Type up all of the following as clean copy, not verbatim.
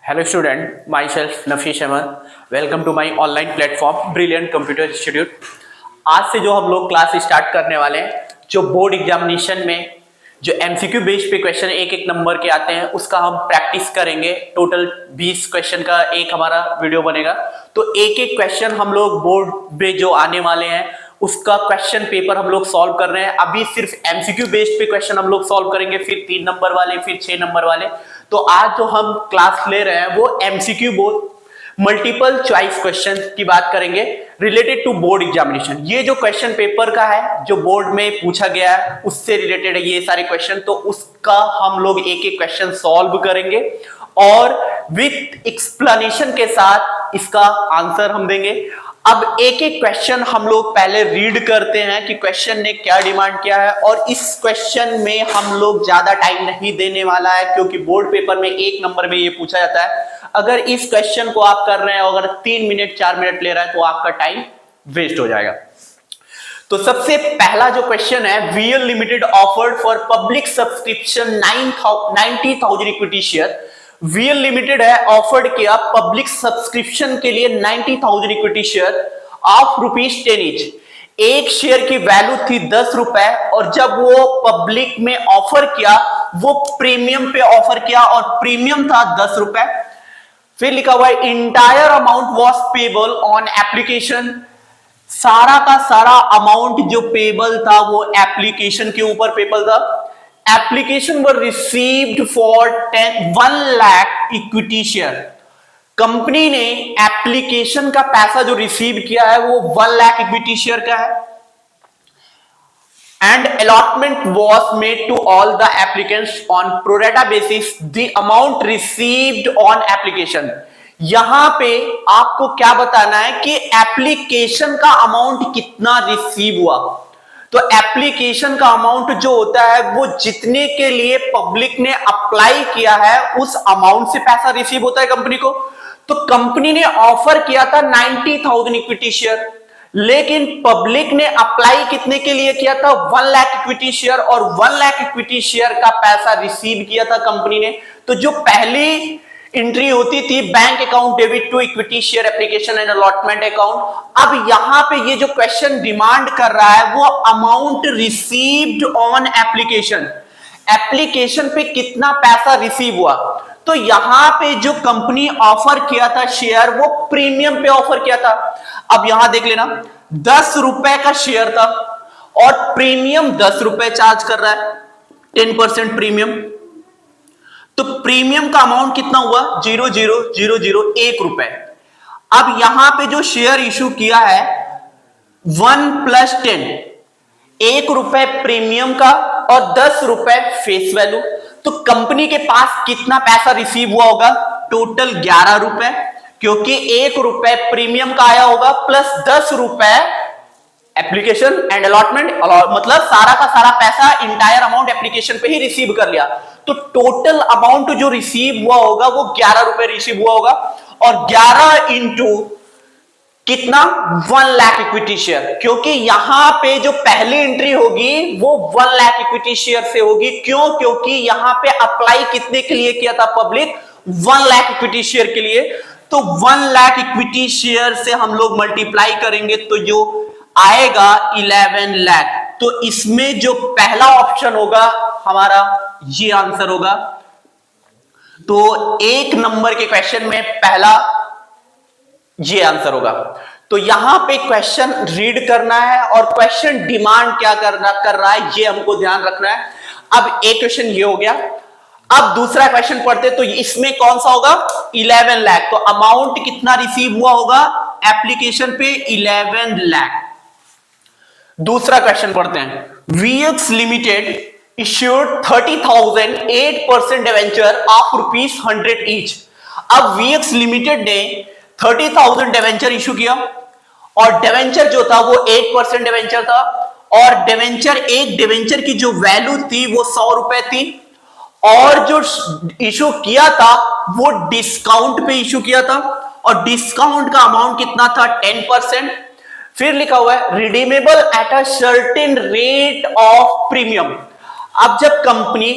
Hello student, myself Nafish Ahmed. Welcome to my online platform Brilliant Computer Institute. आज से जो हम लोग क्लास स्टार्ट करने वाले हैं, जो बोर्ड एग्जामिनेशन में जो एमसीक्यू बेस पे क्वेश्चन एक एक नंबर के आते हैं उसका हम प्रैक्टिस करेंगे। टोटल 20 क्वेश्चन का एक हमारा वीडियो बनेगा। तो एक एक क्वेश्चन हम लोग बोर्ड पे जो आने वाले हैं उसका क्वेश्चन पेपर हम लोग सॉल्व कर रहे हैं। अभी सिर्फ एमसीक्यू बेस्ड पे क्वेश्चन हम लोग सॉल्व करेंगे, फिर 3 नंबर वाले, फिर 6 नंबर वाले। तो आज जो हम क्लास ले रहे हैं वो MCQ board multiple choice question की बात करेंगे रिलेटेड टू बोर्ड एग्जामिनेशन। ये जो क्वेश्चन पेपर का है जो बोर्ड में पूछा गया है उससे रिलेटेड है ये सारे क्वेश्चन। तो उसका हम लोग एक एक क्वेश्चन सॉल्व करेंगे और विथ एक्सप्लेनेशन के साथ इसका आंसर हम देंगे। अब एक एक क्वेश्चन हम लोग पहले रीड करते हैं कि क्वेश्चन ने क्या डिमांड किया है, और इस क्वेश्चन में हम लोग ज्यादा टाइम नहीं देने वाला है क्योंकि बोर्ड पेपर में 1 नंबर में ये पूछा जाता है। अगर इस क्वेश्चन को आप कर रहे हैं, अगर 3 मिनट 4 मिनट ले रहा है तो आपका टाइम वेस्ट हो जाएगा। तो सबसे पहला जो क्वेश्चन है, VL limited offered for public subscription 90,000 equity share. VL limited है ऑफर्ड किया पब्लिक सब्सक्रिप्शन के लिए 90,000 इक्विटी शेयर ऑफ ₹10 ईच। एक शेयर की वैल्यू थी 10 रुपए, और जब वो पब्लिक में ऑफर किया वो प्रीमियम पे ऑफर किया और प्रीमियम था 10 रुपए। फिर लिखा हुआ है entire amount was payable on application. सारा का सारा अमाउंट जो पेबल था वो एप्लीकेशन के ऊपर पेबल था। Application were received for 1 lakh equity share. Company ने एप्लीकेशन का पैसा जो रिसीव किया है वो 1 लाख इक्विटी शेयर का है। And allotment was made to all the applicants on pro rata basis the amount received on application। यहां पे आपको क्या बताना है कि एप्लीकेशन का अमाउंट कितना रिसीव हुआ। तो एप्लीकेशन का अमाउंट जो होता है वो जितने के लिए पब्लिक ने अप्लाई किया है उस अमाउंट से पैसा रिसीव होता है कंपनी को। तो कंपनी ने ऑफर किया था 90,000 इक्विटी शेयर, लेकिन पब्लिक ने अप्लाई कितने के लिए किया था 1 लाख इक्विटी शेयर, और 1 लाख इक्विटी शेयर का पैसा रिसीव किया था कंपनी ने। तो जो पहली एंट्री होती थी bank account debit to equity share application and allotment account. अब यहां पे ये जो क्वेश्चन डिमांड कर रहा है वो amount received on application, application पे कितना पैसा रिसीव हुआ। तो यहां पे जो कंपनी ऑफर किया था शेयर वो प्रीमियम पे ऑफर किया था। अब यहां देख लेना 10 रुपए का शेयर था और प्रीमियम 10 रुपए चार्ज कर रहा है, 10% प्रीमियम। तो प्रीमियम का अमाउंट कितना हुआ 0.0001 रुपए। अब यहां पे जो शेयर इशू किया है 1 + 10, 1 रुपए प्रीमियम का और 10 रुपए फेस वैल्यू। तो कंपनी के पास कितना पैसा रिसीव हुआ होगा, टोटल 11 रुपए, क्योंकि 1 रुपए प्रीमियम का आया होगा प्लस 10 रुपए एप्लीकेशन एंड अलॉटमेंट, मतलब सारा का सारा पैसा इंटायर अमाउंट एप्लीकेशन पे ही रिसीव कर लिया। तो टोटल अमाउंट जो रिसीव हुआ होगा वो 11 रुपए रिसीव हुआ होगा, और 11 इंटू कितना 1 लाख इक्विटी शेयर, क्योंकि यहां पे जो पहली एंट्री होगी वो 1 लाख इक्विटी शेयर से होगी। क्यों? क्योंकि यहां पे अप्लाई कितने के लिए किया था पब्लिक 1 लाख इक्विटी शेयर के लिए। तो 1 लाख इक्विटी शेयर से हम लोग मल्टीप्लाई करेंगे तो जो आएगा 11 लाख। तो इसमें जो पहला ऑप्शन होगा हमारा ये आंसर होगा। तो 1 नंबर के क्वेश्चन में पहला ये आंसर होगा। तो यहां पे क्वेश्चन रीड करना है और क्वेश्चन डिमांड क्या कर रहा है ये हमको ध्यान रखना है। अब एक क्वेश्चन ये हो गया। अब दूसरा क्वेश्चन पढ़ते तो इसमें कौन सा होगा 11 लाख। तो अमाउंट कितना रिसीव हुआ होगा एप्लीकेशन पे 11 लाख। दूसरा क्वेश्चन पढ़ते हैं। VX limited issued 30,000 8% debenture of ₹100 each. अब वीएक्स लिमिटेड ने 30,000 डिवेंचर इशू किया, और डिवेंचर जो था वो 8% डिवेंचर था, और डिवेंचर एक डिवेंचर की जो वैल्यू थी वो 100 रुपए थी, और जो इशू किया था वो डिस्काउंट पे इशू किया था, और डिस्काउंट का अमाउंट कितना था 10%। फिर लिखा हुआ है redeemable at a certain rate of premium. अब जब कंपनी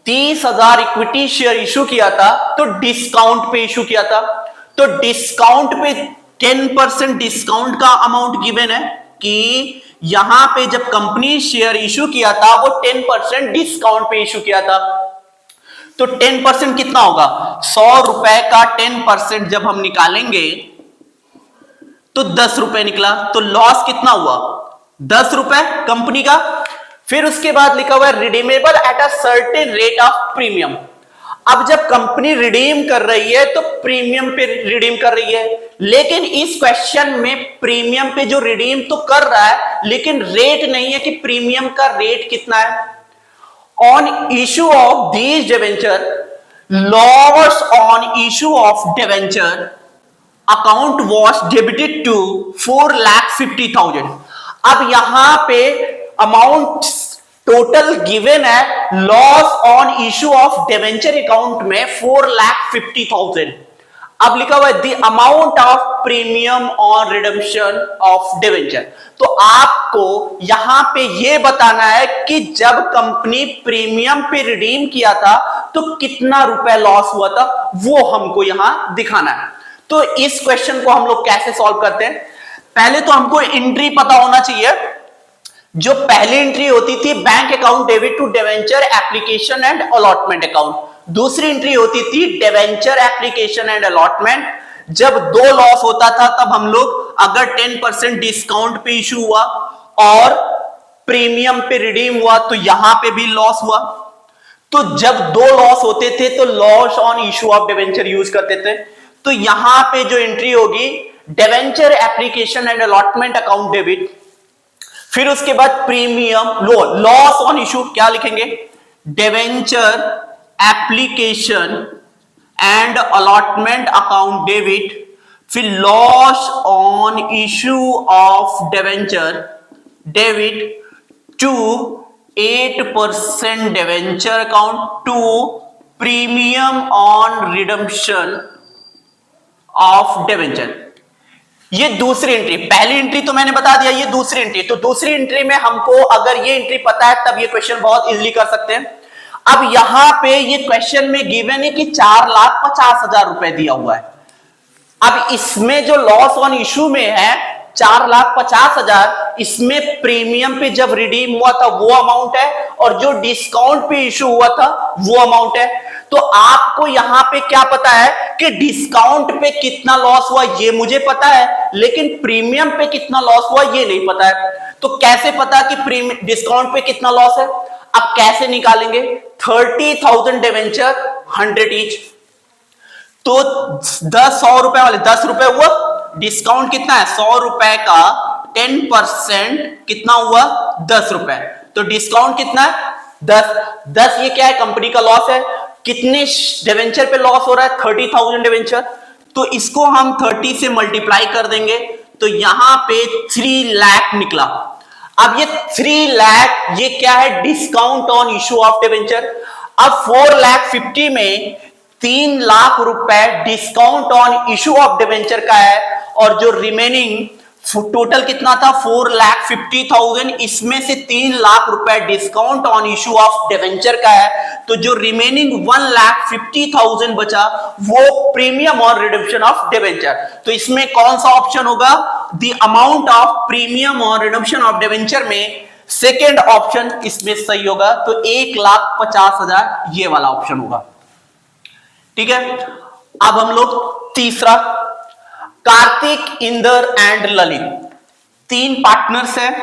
30,000 इक्विटी शेयर इशू किया था तो डिस्काउंट पे इशू किया था, तो डिस्काउंट पे 10% डिस्काउंट का अमाउंट गिवन है कि यहां पे जब कंपनी शेयर इशू किया था वो 10% डिस्काउंट पे इशू किया था। तो 10% कितना होगा, 100 रुपए का 10% जब हम निकालेंगे तो 10 रुपए निकला, तो लॉस कितना हुआ, 10 रुपए कंपनी का। फिर उसके बाद लिखा हुआ है redeemable at a certain rate of premium. अब जब कंपनी रिडीम कर रही है तो प्रीमियम पे रिडीम कर रही है, लेकिन इस क्वेश्चन में प्रीमियम पे जो रिडीम तो कर रहा है लेकिन रेट नहीं है कि प्रीमियम का रेट कितना है। On issue of these debenture, loss on issue of debenture account was debited to 4,50,000। अब यहां पे अमाउंट टोटल गिवन है loss on issue of debenture account में 4,50,000। अब लिखा हुआ है the amount of premium on redemption of debenture. तो आपको यहां पे यह बताना है कि जब कंपनी प्रीमियम पे रिडीम किया था तो कितना रुपए लॉस हुआ था, वो हमको यहां दिखाना है। तो इस क्वेश्चन को हम लोग कैसे सॉल्व करते हैं, पहले तो हमको एंट्री पता होना चाहिए। जो पहली एंट्री होती थी bank account debit to debenture application and allotment account, दूसरी एंट्री होती थी डिवेंचर एप्लीकेशन एंड अलॉटमेंट। जब दो लॉस होता था तब हम लोग अगर 10% डिस्काउंट पे इशू हुआ और प्रीमियम पे रिडीम हुआ तो यहां पे भी लॉस हुआ। तो जब दो लॉस होते थे तो loss on issue of debenture use करते थे। तो यहां पे जो एंट्री होगी debenture application and allotment account debit, फिर उसके बाद प्रीमियम लॉस ऑन इशू क्या लिखेंगे, debenture application and allotment account debit, फिर loss on issue of debenture debit to 8% debenture account to premium on redemption of debenture. ये दूसरी entry, पहली entry तो मैंने बता दिया, ये दूसरी एंट्री। तो दूसरी एंट्री में हमको अगर ये एंट्री पता है तब ये क्वेश्चन बहुत इजीली कर सकते हैं। अब यहां पे ये क्वेश्चन में गिवन है कि 4,50,000 रुपए दिया हुआ है। अब इसमें जो लॉस ऑन इशू में है 4,50,000, इसमें प्रीमियम पे जब रिडीम हुआ था वो अमाउंट है और जो डिस्काउंट पे इशू हुआ था वो अमाउंट है। तो आपको यहां पे क्या पता है कि डिस्काउंट पे कितना लॉस हुआ ये मुझे पता है, लेकिन प्रीमियम पे कितना लॉस हुआ ये नहीं पता है। तो कैसे पता कि डिस्काउंट पे कितना लॉस है, अब कैसे निकालेंगे, 30,000 डिवेंचर 100 ईच, तो 100 रुपए वाले 10 रुपए हुआ, डिस्काउंट कितना है 100 रुपए का 10% कितना हुआ 10 रुपए, तो डिस्काउंट कितना है 10। ये क्या है, कंपनी का लॉस है। कितने डिवेंचर पे लॉस हो रहा है 30,000 डिवेंचर, तो इसको हम 30 से मल्टीप्लाई कर देंगे तो यहां पे 3 लाख निकला। अब ये 3 लाख ये क्या है, discount on issue of debenture. अब 4,50,000 में 3 लाख रुपए discount on issue of debenture का है और जो रिमेनिंग टोटल कितना था 4,50,000, इसमें से 3 लाख रुपए discount on issue of debenture का है। तो जो रिमेनिंग 1,50,000 बचा वो premium on redemption of debenture. तो इसमें कौन सा ऑप्शन होगा, the amount of premium on redemption of debenture में सेकेंड ऑप्शन इसमें सही होगा। तो 1,50,000 ये वाला ऑप्शन होगा। ठीक है, अब हम लोग तीसरा, कार्तिक, इंदर एंड ललित 3 पार्टनर्स हैं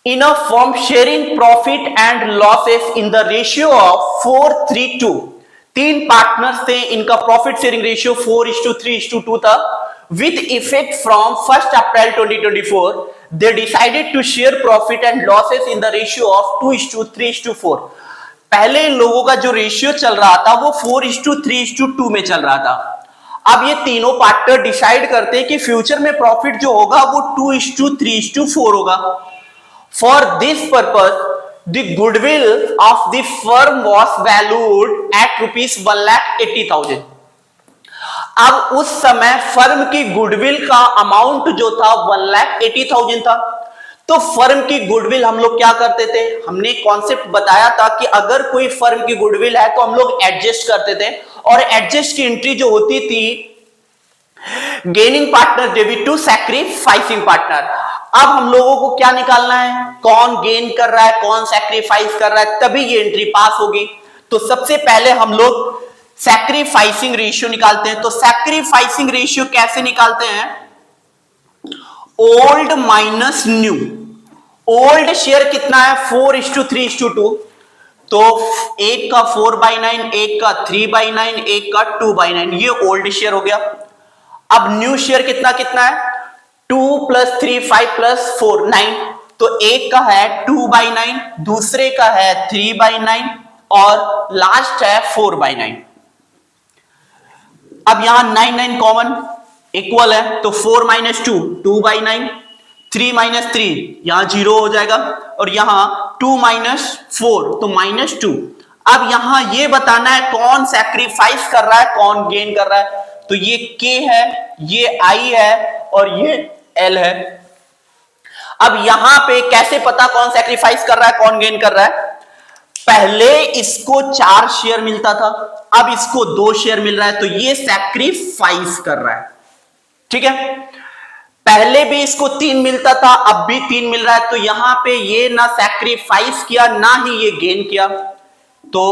in a firm sharing profit and losses in the ratio of 4:3:2। 3 partners थे, इनका प्रॉफिट शेयरिंग रेशियो 4:3:2 था। With effect from 1 April 2024 they decided to share profit and losses in the ratio of 2:3:4। पहले इन लोगों का जो ratio चल रहा था वो 4:3:2 में चल रहा था। अब ये तीनों पार्टनर डिसाइड करते हैं कि फ्यूचर में प्रॉफिट जो होगा वो 2:3:4 होगा। For this purpose the goodwill of the firm was valued at ₹1,80,000। अब उस समय फर्म की गुडविल का अमाउंट जो था 1,80,000 था। तो फर्म की गुडविल हम लोग क्या करते थे, हमने कॉन्सेप्ट बताया था कि अगर कोई फर्म की गुडविल है तो हम लोग एडजस्ट करते थे, और एडजस्ट की एंट्री जो होती थी gaining partner debit to sacrificing partner. अब हम लोगों को क्या निकालना है, कौन गेन कर रहा है कौन सैक्रिफाइस कर रहा है, तभी ये एंट्री पास होगी। तो सबसे पहले हम लोग सैक्रिफाइसिंग रेशियो निकालते हैं। तो सैक्रिफाइसिंग रेशियो कैसे निकालते हैं, old minus new. Old share कितना है 4:3:2, तो एक का 4/9, एक का 3/9, एक का 2/9, ये ओल्ड शेयर हो गया। अब न्यू शेयर कितना कितना है 2 + 3 5 + 4 9, तो एक का है 2/9, दूसरे का है 3/9 और लास्ट है 4/9। अब यहां 9 9 कॉमन इक्वल है, तो 4 - 2 2/9, 3 - 3 यहां 0 हो जाएगा, और यहां 2 - 4 तो -2। अब यहां ये बताना है कौन सैक्रिफाइस कर रहा है कौन गेन कर रहा है, तो ये K है, ये I है और ये L है। अब यहां पे कैसे पता कौन सैक्रिफाइस कर रहा है कौन गेन कर रहा है, पहले इसको 4 शेयर मिलता था, अब इसको 2 शेयर मिल रहा है, तो ये सैक्रिफाइस कर रहा है। ठीक है, पहले भी इसको 3 मिलता था अब भी 3 मिल रहा है, तो यहां पे ये ना सैक्रिफाइस किया ना ही ये गेन किया, तो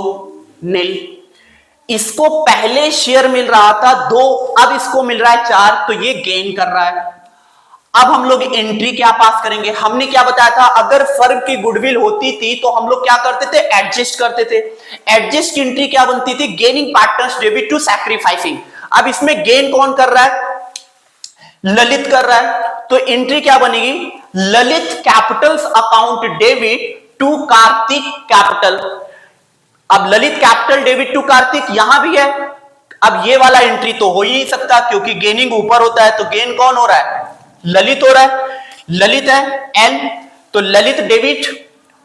नील। इसको पहले शेयर मिल रहा था 2, अब इसको मिल रहा है 4, तो ये गेन कर रहा है। अब हम लोग एंट्री क्या पास करेंगे, हमने क्या बताया था, अगर फर्म की गुडविल होती थी तो हम लोग क्या करते थे, एडजस्ट करते थे। एडजस्ट की एंट्री क्या बनती थी, gaining partners debit to sacrificing. अब इसमें गेन कौन कर रहा है, ललित कर रहा है, तो एंट्री क्या बनेगी, Lalit capitals account debit to Kartik capital. अब Lalit capital debit to Kartik यहां भी है, अब ये वाला एंट्री तो हो ही नहीं सकता क्योंकि गेनिंग ऊपर होता है, तो गेन कौन हो रहा है, ललित हो रहा है, ललित है एल, तो ललित डेबिट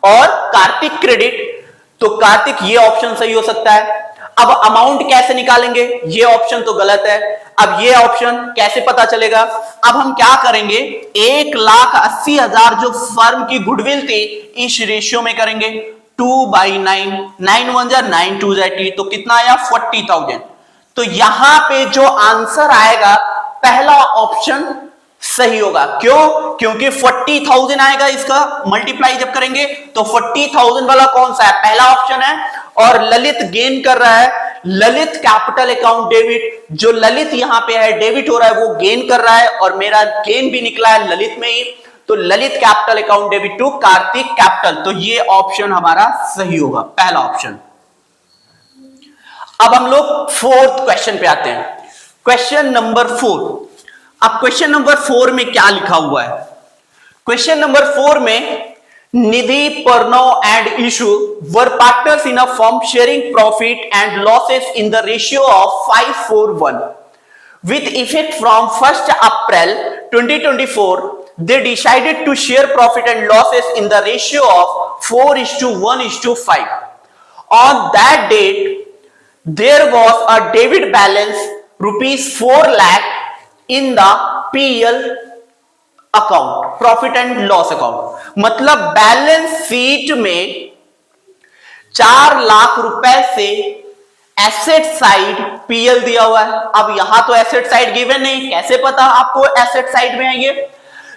और कार्तिक क्रेडिट, तो कार्तिक ये ऑप्शन सही हो सकता है। अब अमाउंट कैसे निकालेंगे, ये ऑप्शन तो गलत है, अब ये ऑप्शन कैसे पता चलेगा, अब हम क्या करेंगे, 1,80,000 जो फर्म की गुडविल थी इस रेशियो में करेंगे 2/9, 9 1 जा 9 2 जा 80, तो कितना आया 40,000। तो यहां पे जो आंसर आएगा पहला ऑप्शन सही होगा, क्यों, क्योंकि 40,000 आएगा, इसका मल्टीप्लाई जब करेंगे तो 40,000 वाला कौन सा है, पहला ऑप्शन है। और ललित गेन कर रहा है, ललित कैपिटल अकाउंट डेबिट, जो ललित यहां पे है डेबिट हो रहा है वो गेन कर रहा है, और मेरा गेन भी निकला है ललित में ही, तो Lalit capital account debit to Kartik capital, तो ये ऑप्शन हमारा सही होगा, पहला ऑप्शन। अब हम लोग फोर्थ क्वेश्चन पे आते हैं, क्वेश्चन नंबर 4। अब क्वेश्चन नंबर 4 में क्या लिखा हुआ है, क्वेश्चन नंबर 4 में Nidhi, Pranav and Ishu were partners in a firm sharing profit and losses in the ratio of 5:1 with effect from 1st April 2024. They decided to share profit and losses in the ratio of 4:1:5. On that date there was a debit balance rupees 4 lakh in the PL account, profit and loss account. मतलब balance sheet में 4 लाख रुपए से asset side PL दिया हुआ है। अब यहां तो एसेट साइड गिवन नहीं, कैसे पता आपको एसेट साइड में है, ये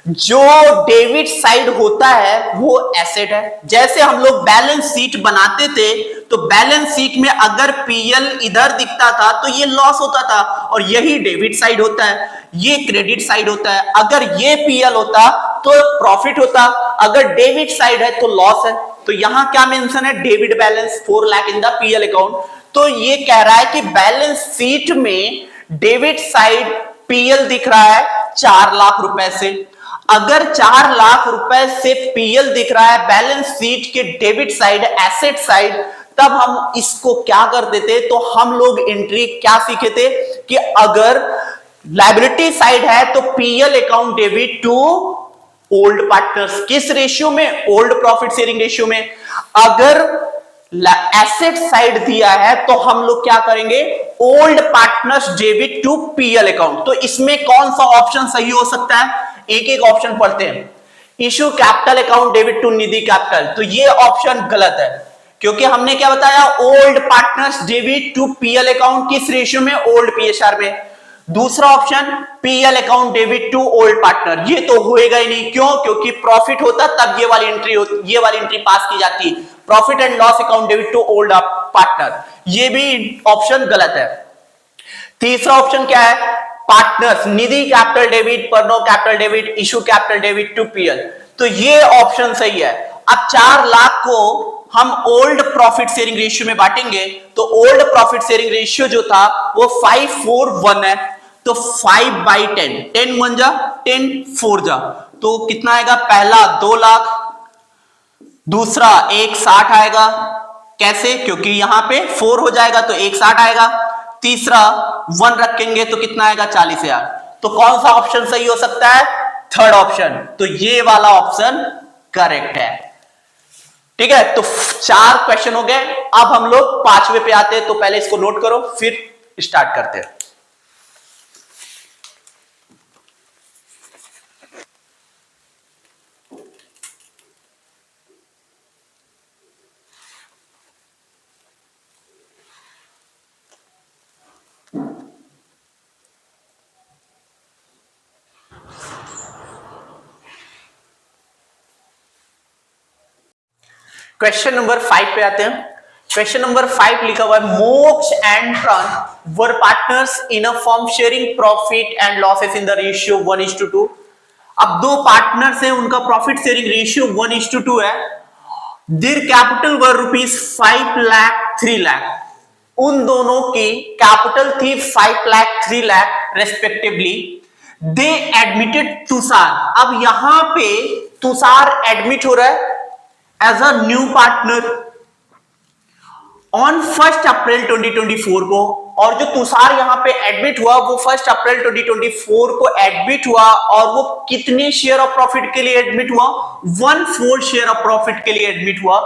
जो डेबिट साइड होता है वो एसेट है। जैसे हम लोग बैलेंस शीट बनाते थे तो बैलेंस शीट में अगर पीएल इधर दिखता था तो ये लॉस होता था, और यही डेबिट साइड होता है, ये क्रेडिट साइड होता है। अगर ये पीएल होता तो प्रॉफिट होता, अगर डेबिट साइड है तो लॉस है। तो यहां क्या मेंशन है, debit balance 4 lakh in the PL account. तो ये कह रहा है कि बैलेंस शीट में डेबिट साइड पीएल दिख रहा है 4 लाख रुपए से। अगर 4 लाख रुपए से पीएल दिख रहा है बैलेंस शीट के डेबिट साइड, एसेट साइड, तब हम इसको क्या कर देते, तो हम लोग एंट्री क्या सीखे थे कि अगर लायबिलिटी साइड है तो PL account debit to old partners, किस रेशियो में, ओल्ड प्रॉफिट शेयरिंग रेशियो में। अगर एसेट साइड दिया है तो हम लोग क्या करेंगे, old partners debit to PL account. तो इसमें कौन सा ऑप्शन सही हो सकता है, एक एक ऑप्शन पढ़ते हैं। Ishu capital account debit to Nidhi capital, तो ये ऑप्शन गलत है, क्योंकि हमने क्या बताया, old partners debit to PL account, किस रेशियो में, ओल्ड पीएसआर में। दूसरा option PL account debit to old partner, ये तो होएगा ही नहीं, क्यों, क्योंकि प्रॉफिट होता तब ये वाली एंट्री पास की जाती, profit and loss account debit to old partner, ये भी ऑप्शन गलत है। तीसरा ऑप्शन क्या है, partners Nidhi capital debit, Pranav capital debit, Ishu capital debit to PL, तो ये ऑप्शन सही है। अब 4 लाख को हम ओल्ड प्रॉफिट शेयरिंग रेशियो में बांटेंगे, तो ओल्ड प्रॉफिट शेयरिंग रेशियो जो था वो 5:4:1 है, तो 5/10, 10 1 जा 10 4 जा, तो कितना आएगा, पहला 2 लाख, दूसरा 160 आएगा, कैसे, क्योंकि यहां पे 4 हो जाएगा तो 160 आएगा, तीसरा 1 रखेंगे तो कितना आएगा, 40,000। तो कौन सा ऑप्शन सही हो सकता है, थर्ड ऑप्शन, तो ये वाला ऑप्शन करेक्ट है। ठीक है, तो 4 क्वेश्चन हो गए, अब हम लोग 5वें पे आते हैं, तो पहले इसको नोट करो फिर स्टार्ट करते हैं। क्वेश्चन नंबर 5 पे आते हैं। क्वेश्चन नंबर 5 लिखा हुआ है, मोक्ष एंड प्रण वर partners in a firm sharing profit and losses in the ratio 1:2। अब 2 पार्टनर्स हैं, उनका प्रॉफिट शेयरिंग रेशियो 1:2 है। Their capital were ₹5 lakh 3 lakh, उन दोनों की कैपिटल थी 5 lakh 3 lakh respectively. They admitted Tushar, अब यहां पे तुषार एडमिट हो रहा है as a new partner on 1 April 2024 को, और जो तुषार यहां पे एडमिट हुआ वो 1 अप्रैल 2024 को एडमिट हुआ, और वो कितने शेयर ऑफ प्रॉफिट के लिए एडमिट हुआ, 1/4 शेयर ऑफ प्रॉफिट के लिए एडमिट हुआ।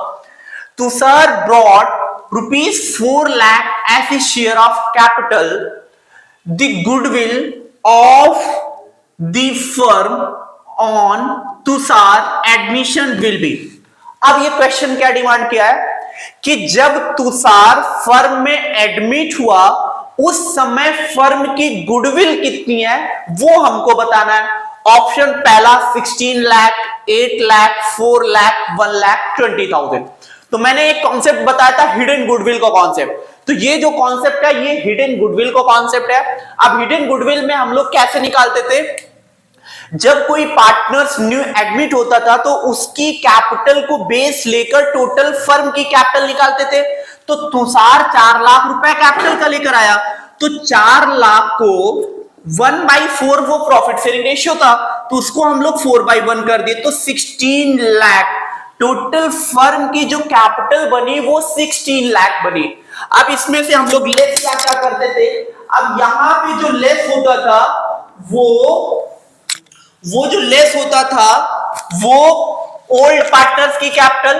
Tushar brought ₹4 lakh as a share of capital, the goodwill of the firm on Tushar admission will be. अब ये क्वेश्चन क्या डिमांड किया है कि जब तुषार फर्म में एडमिट हुआ उस समय फर्म की गुडविल कितनी है वो हमको बताना है। ऑप्शन पहला 16 लाख, 8 लाख, 4 लाख, 1 लाख 20,000। तो मैंने एक कॉन्सेप्ट बताया था हिडन गुडविल का कॉन्सेप्ट, तो ये जो कॉन्सेप्ट है ये हिडन गुडविल का कॉन्सेप्ट है। अब हिडन गुडविल में हम लोग कैसे निकालते थे, जब कोई पार्टनर्स न्यू एडमिट होता था तो उसकी कैपिटल को बेस लेकर टोटल फर्म की कैपिटल निकालते थे। तो तुषार 4 लाख रुपए कैपिटल का लेकर आया, तो 4 लाख को 1/4 वो प्रॉफिट शेयरिंग रेशियो था, तो उसको हम लोग 4/1 कर दिए, तो 16 लाख टोटल फर्म की जो कैपिटल बनी वो 16 लाख बनी। अब इसमें से हम लोग लेस क्या क्या करते थे, अब यहां पे जो लेस होता था वो जो लेस होता था वो ओल्ड पार्टनर्स की कैपिटल,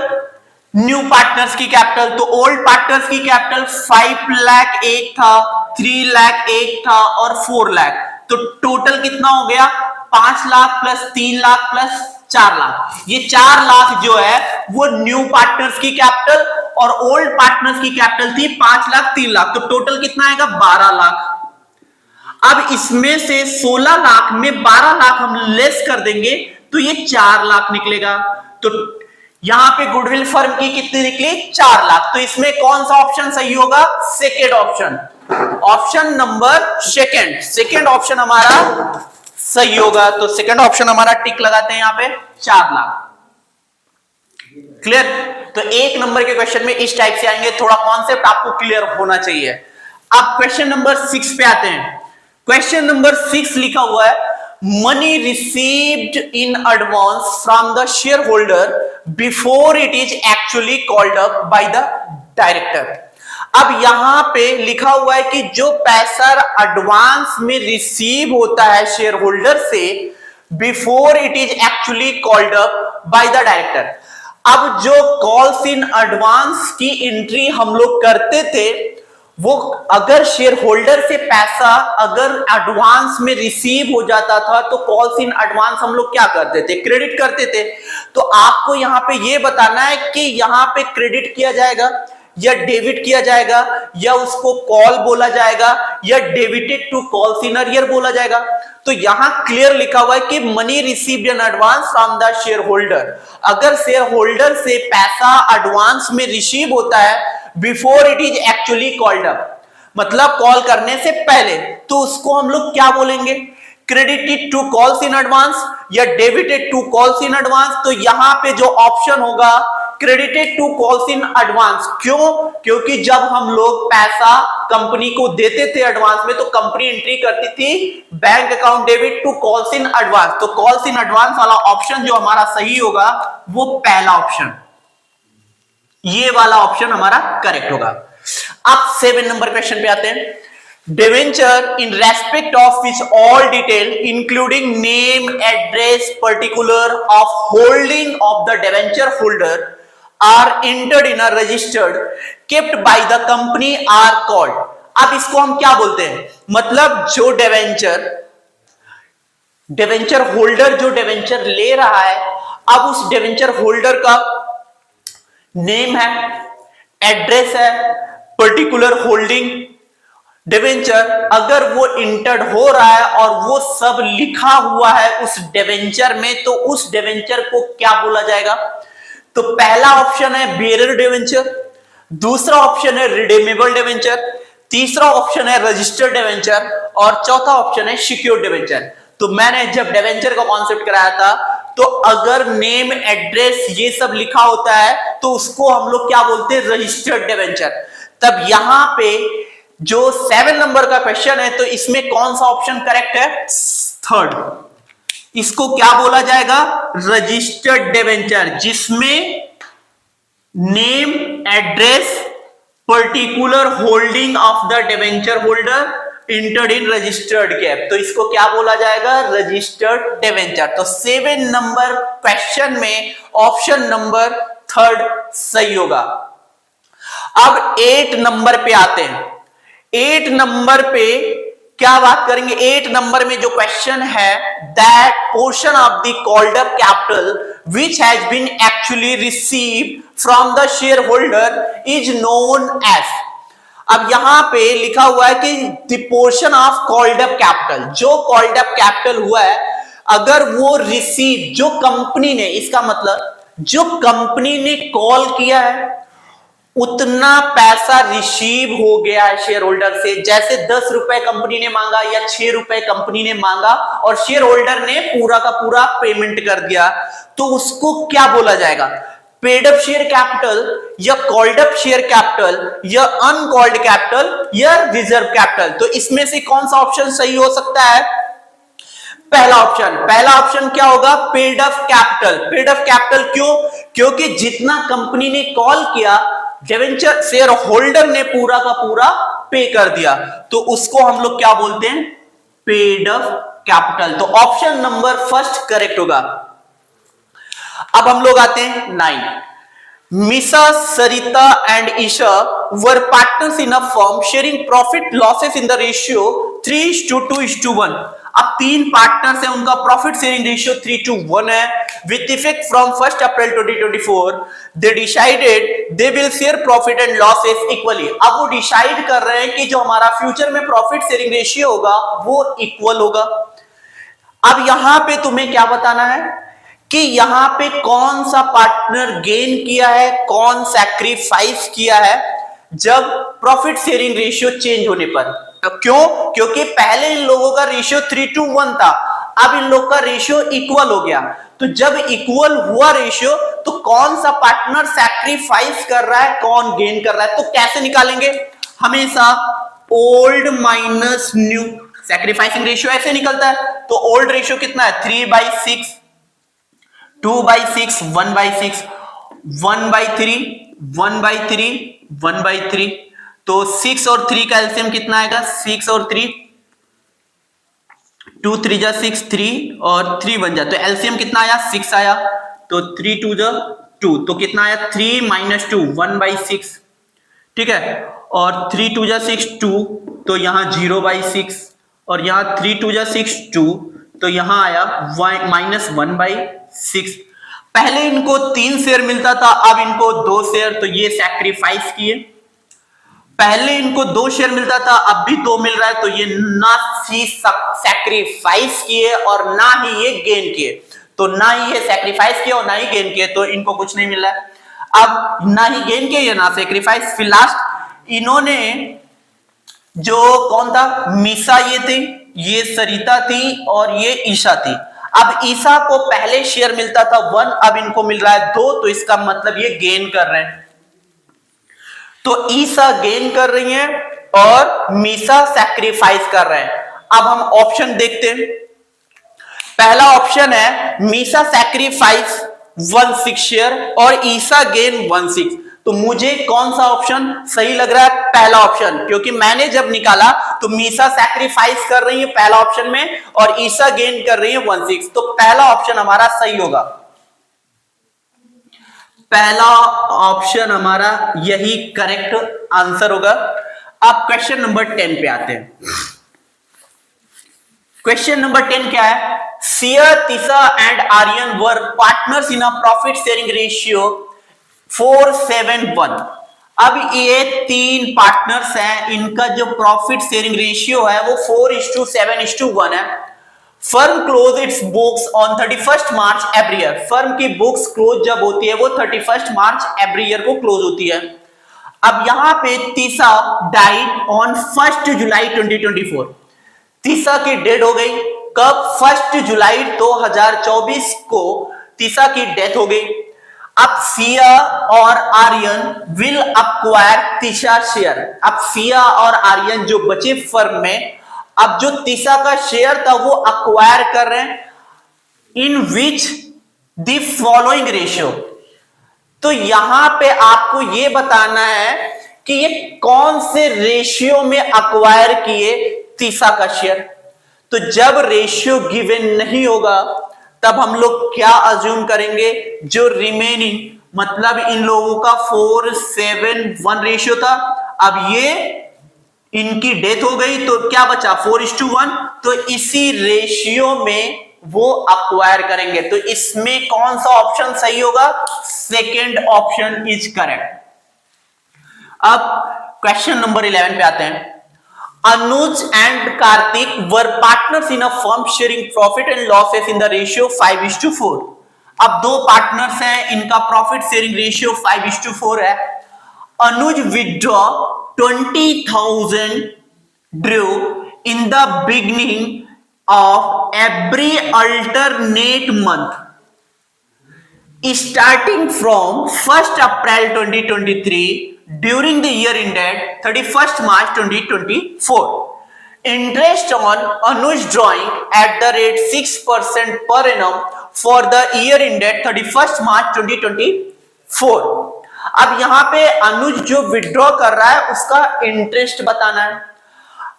न्यू पार्टनर्स की कैपिटल। तो ओल्ड पार्टनर्स की कैपिटल 5 लाख एक था, 3 लाख एक था और 4 लाख, तो टोटल कितना हो गया, 5 लाख प्लस 3 लाख प्लस 4 लाख। ये 4 लाख जो है वो न्यू पार्टनर्स की कैपिटल और ओल्ड पार्टनर्स की कैपिटल थी 5 लाख 3 लाख, तो टोटल कितना आएगा 12 लाख। अब इसमें से 16 लाख में 12 लाख हम लेस कर देंगे तो ये 4 लाख निकलेगा। तो यहां पे गुडविल फर्म की कितनी निकली, 4 लाख। तो इसमें कौन सा ऑप्शन सही होगा, second option, option number second option हमारा सही होगा। तो सेकेंड ऑप्शन हमारा टिक लगाते हैं यहां पे 4 लाख। क्लियर। तो 1 नंबर के क्वेश्चन में इस टाइप से आएंगे, थोड़ा कॉन्सेप्ट आपको क्लियर होना चाहिए। अब क्वेश्चन नंबर 6 पे आते हैं। क्वेश्चन नंबर 6 लिखा हुआ है, money received in advance from the share holder before it is actually called up by the director. अब यहां पे लिखा हुआ है कि जो पैसा एडवांस में रिसीव होता है शेयर होल्डर से before it is actually called up by the director. अब जो कॉल्स इन एडवांस की एंट्री हम लोग करते थे वो अगर शेयर होल्डर से पैसा अगर एडवांस में रिसीव हो जाता था तो कॉल्स इन एडवांस हम लोग क्या करते थे, क्रेडिट करते थे। तो आपको यहां पे ये बताना है कि यहां पे क्रेडिट किया जाएगा या डेबिट किया जाएगा या उसको कॉल बोला जाएगा या debited to calls in arrear बोला जाएगा। तो यहां क्लियर लिखा हुआ है कि money received in advance from the share holder. अगर शेयर होल्डर से पैसा एडवांस में रिसीव होता है before it is actually called up, मतलब कॉल करने से पहले, तो उसको हम लोग क्या बोलेंगे, credited to calls in advance या debited to calls in advance. तो यहां पे जो ऑप्शन होगा credited to calls in advance. क्यों? क्योंकि जब हम लोग पैसा कंपनी को देते थे एडवांस में तो कंपनी एंट्री करती थी bank account debit to calls in advance. तो कॉल्स इन एडवांस वाला ऑप्शन जो हमारा सही होगा वो पहला ऑप्शन, ये वाला ऑप्शन हमारा करेक्ट होगा। अब 7 नंबर क्वेश्चन पे आते हैं। Debenture in respect of which all detail including name, address, particular of holding of the debenture holder are entered in a registered kept by the company are called. अब इसको हम क्या बोलते हैं, मतलब जो डिवेंचर होल्डर जो डिवेंचर ले रहा है, अब उस डिवेंचर होल्डर का नेम है, एड्रेस है, पर्टिकुलर होल्डिंग डिवेंचर अगर वो इंटर्ड हो रहा है और वो सब लिखा हुआ है उस डिवेंचर में, तो उस डिवेंचर को क्या बोला जाएगा। तो पहला ऑप्शन है बेयरर डिवेंचर, दूसरा ऑप्शन है रिडीमेबल डिवेंचर, तीसरा ऑप्शन है रजिस्टर्ड डिवेंचर और चौथा ऑप्शन है सिक्योर्ड डिवेंचर। तो मैंने जब डिवेंचर का कॉन्सेप्ट कराया था तो अगर नेम, एड्रेस ये सब लिखा होता है तो उसको हम लोग क्या बोलते हैं, रजिस्टर्ड डिवेंचर। तब यहां पे जो 7 नंबर का क्वेश्चन है तो इसमें कौन सा ऑप्शन करेक्ट है, थर्ड। इसको क्या बोला जाएगा, रजिस्टर्ड डिवेंचर, जिसमें name, address, particular holding of the debenture holder entered in registered cap, तो इसको क्या बोला जाएगा, रजिस्टर्ड डिवेंचर। तो 7 नंबर क्वेश्चन में ऑप्शन नंबर थर्ड सही होगा। अब 8 नंबर पे आते हैं। 8 नंबर पे क्या बात करेंगे, 8 नंबर में जो क्वेश्चन है, that portion of the called up capital which has been actually received from the shareholder is known as। अब यहां पे लिखा हुआ है कि the portion of called up capital, जो कॉल्ड अप कैपिटल हुआ है अगर वो रिसीव, जो कंपनी ने, इसका मतलब जो कंपनी ने कॉल किया है उतना पैसा रिसीव हो गया है शेयर होल्डर से। जैसे 10 रुपए कंपनी ने मांगा या 6 रुपए कंपनी ने मांगा और शेयर होल्डर ने पूरा का पूरा पेमेंट कर दिया, तो उसको क्या बोला जाएगा, पेड अप शेयर कैपिटल या कॉल्ड अप शेयर कैपिटल या अनकॉल्ड कैपिटल या रिजर्व कैपिटल। तो इसमें से कौन सा ऑप्शन सही हो सकता है, पहला ऑप्शन। पहला ऑप्शन क्या होगा, paid up capital. Paid up capital क्यों, क्योंकि जितना कंपनी ने कॉल किया डिवेंचर शेयर होल्डर ने पूरा का पूरा पे कर दिया, तो उसको हम लोग क्या बोलते हैं, पेड अप कैपिटल। तो ऑप्शन नंबर फर्स्ट करेक्ट होगा। अब हम लोग आते हैं 9। Misa, Sarita and Isha were partners in a firm sharing profit losses in the ratio 3:2:1। अब 3 पार्टनर्स हैं, उनका प्रॉफिट शेयरिंग रेशियो 3:1 है। With effect from 1 April 2024 they decided they will share profit and losses equally. अब वो डिसाइड कर रहे हैं कि जो हमारा फ्यूचर में प्रॉफिट शेयरिंग रेशियो होगा वो इक्वल होगा। अब यहां पे तुम्हें क्या बताना है कि यहां पे कौन सा पार्टनर गेन किया है, कौन सैक्रिफाइस किया है जब प्रॉफिट शेयरिंग रेशियो चेंज होने पर। क्यों, क्योंकि पहले इन लोगों का रेशियो 3:1 था, अब इन लोग का रेशियो इक्वल हो गया। तो जब इक्वल हुआ रेशियो तो कौन सा पार्टनर सैक्रिफाइस कर रहा है, कौन गेन कर रहा है, तो कैसे निकालेंगे, हमेशा old minus new. Sacrificing ratio ऐसे निकलता है। तो ओल्ड रेशियो कितना है, 3/6, 2/6, 1/6, 1/3, 1/3, 1/3। तो 6 और 3 का एलसीएम कितना आएगा, 6 और 3, 2 3 जा 6, 3 और 3 बन जाए, तो एलसीएम कितना आया, 6 आया। तो 3 2 जा 2, तो कितना आया, 3 - 2, 1/6। ठीक है, और 3 2 जा 6 2, तो यहां 0/6, और यहां 3 2 जा 6 2, तो यहां आया -1/6। पहले इनको 3 शेयर मिलता था, अब इनको 2 शेयर, तो ये सैक्रिफाइस किए। पहले इनको 2 शेयर मिलता था, अब भी 2 मिल रहा है, तो ये ना ही सैक्रिफाइस किए और ना ही ये गेन किए। तो ना ही ये सैक्रिफाइस किए और ना ही गेन किए, तो इनको कुछ नहीं मिल रहा है। अब ना ही गेन किए ना सैक्रिफाइस, फिर लास्ट इन्होंने जो कौन था, मीसा ये थी, ये सरिता थी और ये ईशा थी। अब ईशा को पहले शेयर मिलता था 1, अब इनको मिल रहा है 2, तो इसका मतलब ये गेन कर रहे हैं। तो ईसा गेन कर रही हैं और मीसा सैक्रिफाइस कर रहे हैं। अब हम ऑप्शन देखते हैं। पहला ऑप्शन है मीसा सैक्रिफाइस 1/6 शेयर और ईसा गेन 1/6। तो मुझे कौन सा ऑप्शन सही लग रहा है? पहला ऑप्शन, क्योंकि मैंने जब निकाला तो मीसा सैक्रिफाइस कर रही है पहला ऑप्शन में और ईसा गेन कर रही है 1/6, तो पहला ऑप्शन हमारा सही होगा। पहला ऑप्शन हमारा यही करेक्ट आंसर होगा। अब क्वेश्चन नंबर 10 पे आते हैं। क्वेश्चन नंबर 10 क्या है? Siya, Tisa and Aryan were partners in a profit sharing ratio 4:7:1। अब ये 3 पार्टनर्स हैं, इनका जो प्रॉफिट शेयरिंग रेशियो है वो 4:7:1 है। Firm close it's books on 31 March every year. Firm की बुक्स क्लोज जब होती है वो 31 मार्च एवरी ईयर को क्लोज होती है। अब यहां पे तीसा डाइड ऑन 1 जुलाई 2024। तीसा की डेथ हो गई कब? 1 जुलाई 2024 को तीसा की डेथ हो गई। अब सिया और Aryan will acquire Tisa share. अब सिया और आर्यन जो बचे फर्म में, अब जो तीसा का शेयर था वो अक्वायर कर रहे हैं इन विच द फॉलोइंग रेशियो। तो यहां पे आपको ये बताना है कि ये कौन से रेशियो में अक्वायर किए तीसा का शेयर। तो जब रेशियो गिवन नहीं होगा तब हम लोग क्या अज्यूम करेंगे? जो रिमेनिंग, मतलब इन लोगों का 4:7:1 रेशियो था, अब ये इनकी डेथ हो गई तो क्या बचा? 4:1। तो इसी रेशियो में वो अक्वायर करेंगे। तो इसमें कौन सा ऑप्शन सही होगा? Second option is correct. अब क्वेश्चन नंबर 11 पे आते हैं। Anuj and Kartik were partners in a firm sharing profit and losses in the ratio 5:4। अब 2 पार्टनर्स हैं, इनका प्रॉफिट शेयरिंग रेशियो 5:4 है। Anuj withdraw 20,000 drew in the beginning of every alternate month starting from 1st April 2023 during the year ended 31st March 2024. Interest on Anuj drawing at the rate 6% per annum for the year ended 31st March 2024. अब यहां पे अनुज जो withdraw कर रहा है उसका interest बताना है।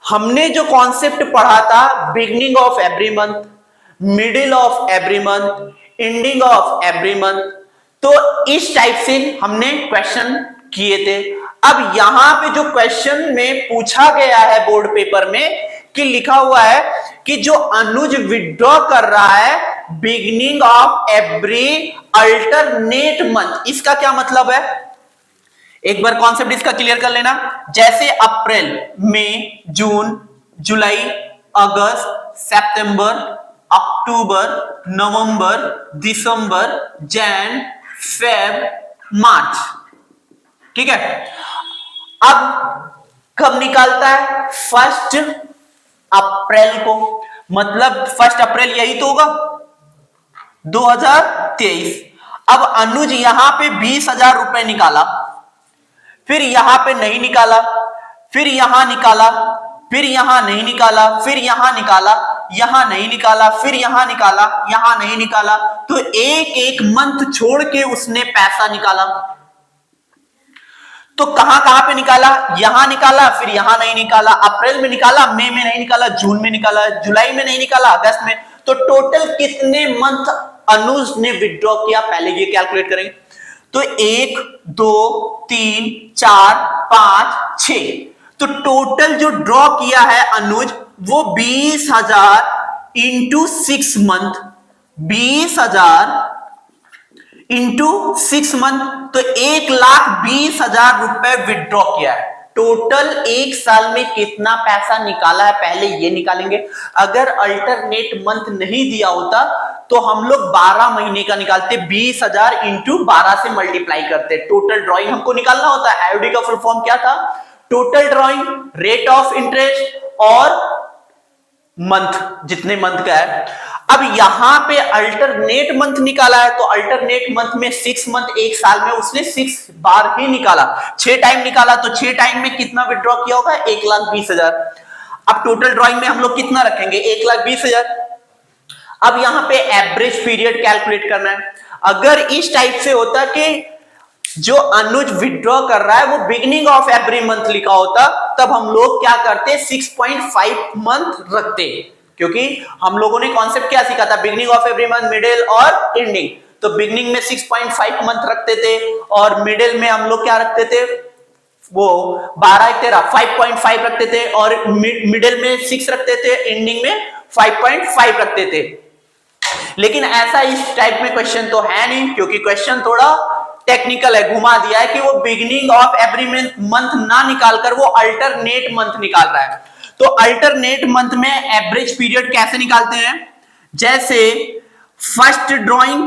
हमने जो कॉन्सेप्ट पढ़ा था, beginning of every month, middle of every month, ending of every month, तो इस टाइप से हमने क्वेश्चन किए थे। अब यहां पे जो क्वेश्चन में पूछा गया है बोर्ड पेपर में कि लिखा हुआ है कि जो अनुज विड्रॉ कर रहा है beginning of every alternate month, इसका क्या मतलब है? एक बार कॉन्सेप्ट इसका क्लियर कर लेना। जैसे अप्रैल, मई, जून, जुलाई, अगस्त, सितंबर, अक्टूबर, नवंबर, दिसंबर, जैन, फेब, मार्च। ठीक है। अब कब निकालता है? 1 अप्रैल को, मतलब 1 अप्रैल यही तो होगा 2023। अब अनुज यहां पे 20,000 रुपए निकाला, फिर यहां पे नहीं निकाला, फिर यहां निकाला, फिर यहां नहीं निकाला, फिर यहां निकाला, यहां नहीं निकाला, फिर यहां निकाला, यहां नहीं निकाला, तो एक एक मंथ छोड़ के उसने पैसा निकाला। तो कहां कहां पे निकाला? यहां निकाला, फिर यहां नहीं निकाला, अप्रैल में निकाला, मई में नहीं निकाला, जून में निकाला, जुलाई में नहीं निकाला, अगस्त में। तो टोटल कितने मंथ अनुज ने विड्रॉ किया, पहले ये कैलकुलेट करेंगे। तो 1 2 3 4 5 6, तो टोटल जो ड्रॉ किया है अनुज वो 20,000 इंटू 6 मंथ, 20,000 इंटू 6 मंथ, तो 1,20,000 रुपए विड्रॉ किया है। टोटल एक साल में कितना पैसा निकाला है पहले ये निकालेंगे। अगर अल्टरनेट मंथ नहीं दिया होता तो हम लोग 12 महीने का निकालते, 20,000 इंटू 12 से मल्टीप्लाई करते। टोटल ड्रॉइंग हमको निकालना होता है। आईओडी का फुल फॉर्म क्या था? Total drawing, rate of interest और मंथ, जितने मंथ का है। अब यहां पे अल्टरनेट मंथ निकाला है, तो अल्टरनेट मंथ में 6 मंथ एक साल में उसने 6 बार ही निकाला, 6 टाइम निकाला, तो 6 टाइम में कितना विड्रॉ किया होगा? 1,20,000। अब टोटल ड्रॉइंग में हम लोग कितना रखेंगे? 1,20,000। अब यहां पे एवरेज पीरियड कैलकुलेट करना है। अगर इस टाइप से होता कि जो अनुज विड्रॉ कर रहा है वो बिगिनिंग ऑफ एवरी मंथ लिखा होता, तब हम लोग क्या करते? 6.5 मंथ रखते, क्योंकि हम लोगों ने कॉन्सेप्ट क्या सीखा था? Beginning of every month, middle और एंडिंग। तो बिगिनिंग में 6.5 मंथ रखते थे और मिडिल में हम लोग क्या रखते थे? वो 5.5 रखते थे और मिडिल में 6 रखते थे, एंडिंग में 5.5 रखते थे। लेकिन ऐसा इस टाइप में क्वेश्चन तो है नहीं, क्योंकि क्वेश्चन थोड़ा टेक्निकल है, घुमा दिया है कि वो बिगिनिंग ऑफ एवरी मंथ ना निकालकर वो अल्टरनेट मंथ निकाल रहा है। तो अल्टरनेट मंथ में एवरेज पीरियड कैसे निकालते हैं? जैसे फर्स्ट ड्राइंग,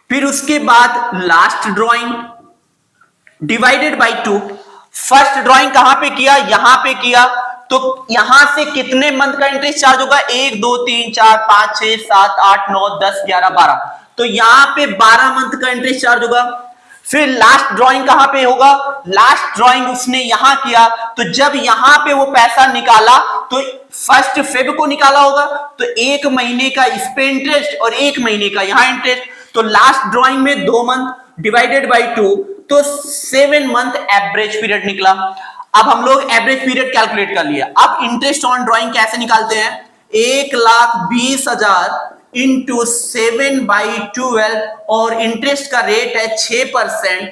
फिर उसके बाद last drawing divided by 2। First drawing कहां पे किया? यहां पे किया, तो यहां से कितने मंथ का इंटरेस्ट चार्ज होगा? 1 2 3 4 5 6 7 8 9 10 11 12, तो यहां पे 12 मंथ का इंटरेस्ट चार्ज होगा। फिर लास्ट ड्राइंग कहां पे होगा? लास्ट ड्राइंग उसने यहां किया, तो जब यहां पे वो पैसा निकाला तो फर्स्ट फेब को निकाला होगा, तो 1 महीने का इस पे इंटरेस्ट और 1 महीने का यहां इंटरेस्ट, तो लास्ट ड्राइंग में 2 मंथ डिवाइडेड बाय 2, तो 7 मंथ एवरेज पीरियड निकला। अब हम लोग एवरेज पीरियड कैलकुलेट कर लिया। अब इंटरेस्ट ऑन ड्राइंग कैसे निकालते हैं? 1,20,000 इंटू 7/12 और इंटरेस्ट का रेट है 6%।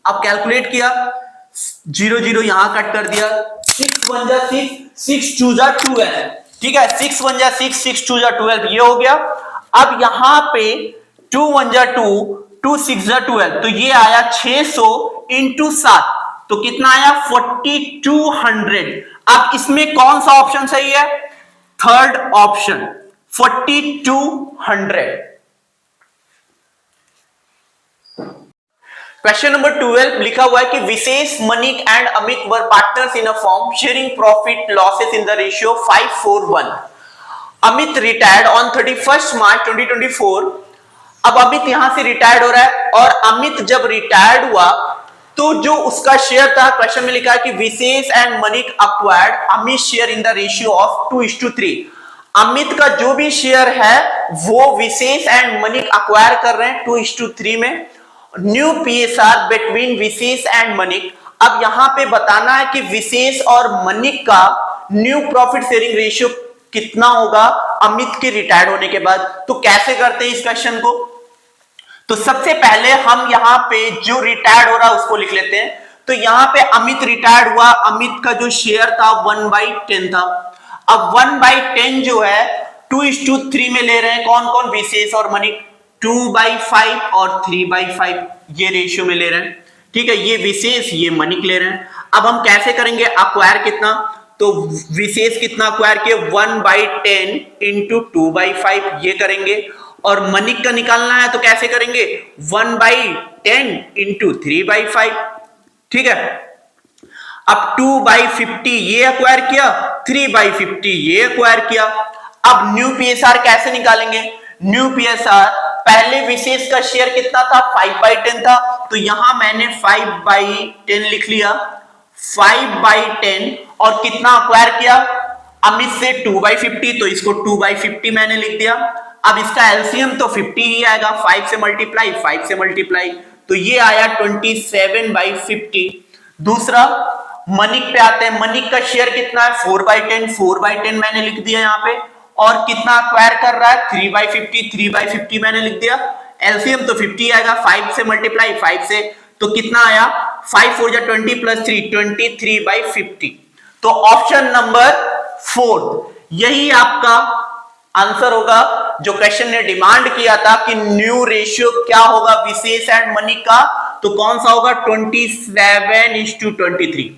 अब कैलकुलेट किया, 0 0 यहां कट कर दिया, 6 1 जा 6, 6 2 जा 12, ठीक है, 6 1 जा 6, 6 2 जा 12, ये हो गया। अब यहां पे 2 1 जा 2, 2 6 जा 12, तो ये आया 600 इंटू 7, तो कितना आया? 4200। अब इसमें कौन सा ऑप्शन सही है? Third option, 4200। क्वेश्चन नंबर 12 लिखा हुआ है कि Vishesh, Manik and Amit were partners in a form sharing profit losses in the ratio 5:4:1। Amit retired on 31 March 2024। अब अमित यहां से रिटायर्ड हो रहा है, और अमित जब रिटायर्ड हुआ तो जो उसका शेयर था, क्वेश्चन में लिखा है कि Vishesh and Manik acquired Amit share in the ratio of 2:3। Amit का जो भी शेयर है वो विशेष एंड मनिक अक्वायर कर रहे हैं 2:3 में। New PSR between Vishesh and Manik. अब यहां पे बताना है कि विशेष और मनिक का न्यू प्रॉफिट शेयरिंग रेशियो कितना होगा अमित के रिटायर्ड होने के बाद। तो कैसे करते हैं इस क्वेश्चन को? तो सबसे पहले हम यहां पे जो रिटायर्ड हो रहा है उसको लिख लेते हैं। तो यहां पे अमित रिटायर्ड हुआ, अमित का जो शेयर था 1/10 था। अब 1/10 जो है 2:3 में ले रहे हैं कौन कौन? विशेष और मनिक। 2/5 और 3/5 ये रेशियो में ले रहे हैं, ठीक है, ये विशेष ये मनिक ले रहे हैं। अब हम कैसे करेंगे अक्वायर कितना? तो विशेष कितना अक्वायर किए? 1/10 इंटू 2/5 ये करेंगे, और मनिक का निकालना है तो कैसे करेंगे? 1/10 इंटू 3/5, ठीक है। अब 2/50 ये अक्वायर किया, 3/50 ये अक्वायर किया। अब न्यू पीएसआर कैसे निकालेंगे? न्यू पीएसआर, पहले विशेष का शेयर कितना था? 5/10 था, तो यहां मैंने 5/10 लिख लिया, 5/10, और कितना अक्वायर किया अमित से? 2/50, तो इसको 2/50 मैंने लिख दिया। अब इसका एलसीएम तो 50 ही आएगा, 5 से मल्टीप्लाई, 5 से मल्टीप्लाई, तो ये आया 27/50। दूसरा मनिक पे आते हैं। मनिक का शेयर कितना है? 4/10, 4/10 मैंने लिख दिया यहां पे, और कितना अक्वायर कर रहा है? 3/50, 3/50 मैंने लिख दिया। एलसीएम तो 50 आएगा, 5 से मल्टीप्लाई 5 से, तो कितना आया 5 4 जा 20 प्लस 3 23/50। तो ऑप्शन नंबर 4 यही आपका आंसर होगा जो क्वेश्चन ने डिमांड किया था कि न्यू रेशियो क्या होगा विशेष एंड मनी का, तो कौन सा होगा 27:23।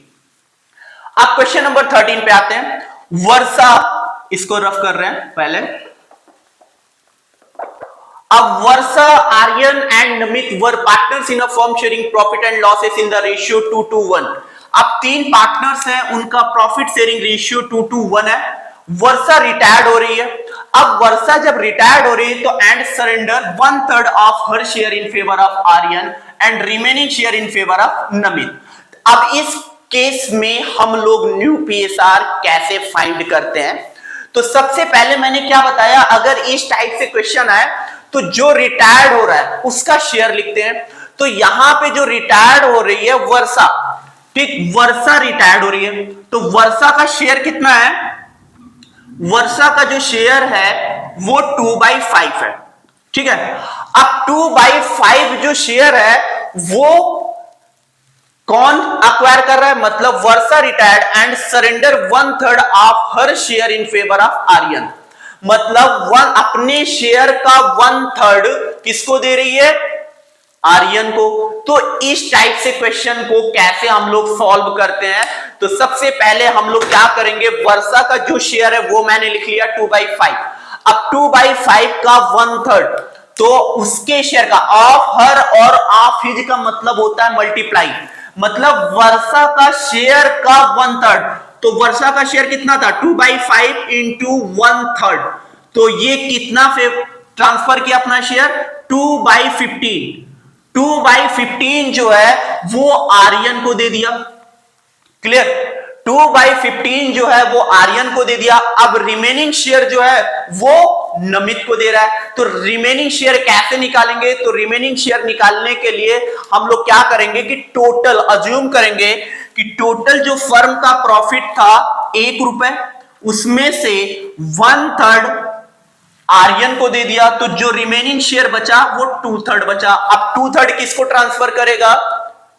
अब क्वेश्चन नंबर 13 पे आते हैं। वर्षा, इसको रफ कर रहे हैं पहले। अब Varsha, Aryan and Namit were partners in a firm sharing profit and losses in the ratio 2:1। अब 3 पार्टनर्स हैं, उनका प्रॉफिट शेयरिंग रेशियो 2:1 है। वर्षा रिटायर्ड हो रही है। अब वर्षा जब रिटायर्ड हो रही है तो and surrender 1/3 of her share in favour of Aryan and remaining share in favour of Namit. अब इस केस में हम लोग न्यू पीएसआर कैसे फाइंड करते हैं? तो सबसे पहले मैंने क्या बताया, अगर इस टाइप से क्वेश्चन आए तो जो रिटायर्ड हो रहा है उसका शेयर लिखते हैं। तो यहां पे जो रिटायर्ड हो रही है वर्षा, ठीक, वर्षा रिटायर्ड हो रही है, तो वर्षा का शेयर कितना है? वर्षा का जो शेयर है वो 2/5 है, ठीक है। अब 2/5 जो शेयर है वो कौन अक्वायर कर रहा है? मतलब Varsha retired and surrender 1/3 of her share in favour of Aryan. मतलब अपने शेयर का 1/3 किसको दे रही है? आर्यन को। तो इस टाइप से क्वेश्चन को कैसे हम लोग सॉल्व करते हैं? तो सबसे पहले हम लोग क्या करेंगे, वर्षा का जो शेयर है वो मैंने लिख लिया 2/5। अब 2/5 का 1/3, तो उसके शेयर का ऑफ हर और ऑफ हिज का मतलब होता है मल्टीप्लाई। मतलब वर्षा का शेयर का 1/3, तो वर्षा का शेयर कितना था? 2/5 इंटू 1/3, तो ये कितना ट्रांसफर किया अपना शेयर? 2/15। 2/15 जो है वो आर्यन को दे दिया। क्लियर? 2/15 जो है वो आर्यन को दे दिया। अब रिमेनिंग शेयर जो है वो नमित को दे रहा है। तो रिमेनिंग शेयर कैसे निकालेंगे? तो रिमेनिंग शेयर निकालने के लिए हम लोग क्या करेंगे कि टोटल अज्यूम करेंगे कि टोटल जो फर्म का प्रॉफिट था 1 रुपए, उसमें से 1/3 आर्यन को दे दिया, तो जो रिमेनिंग शेयर बचा वो 2/3 बचा। अब 2/3 किसको ट्रांसफर करेगा?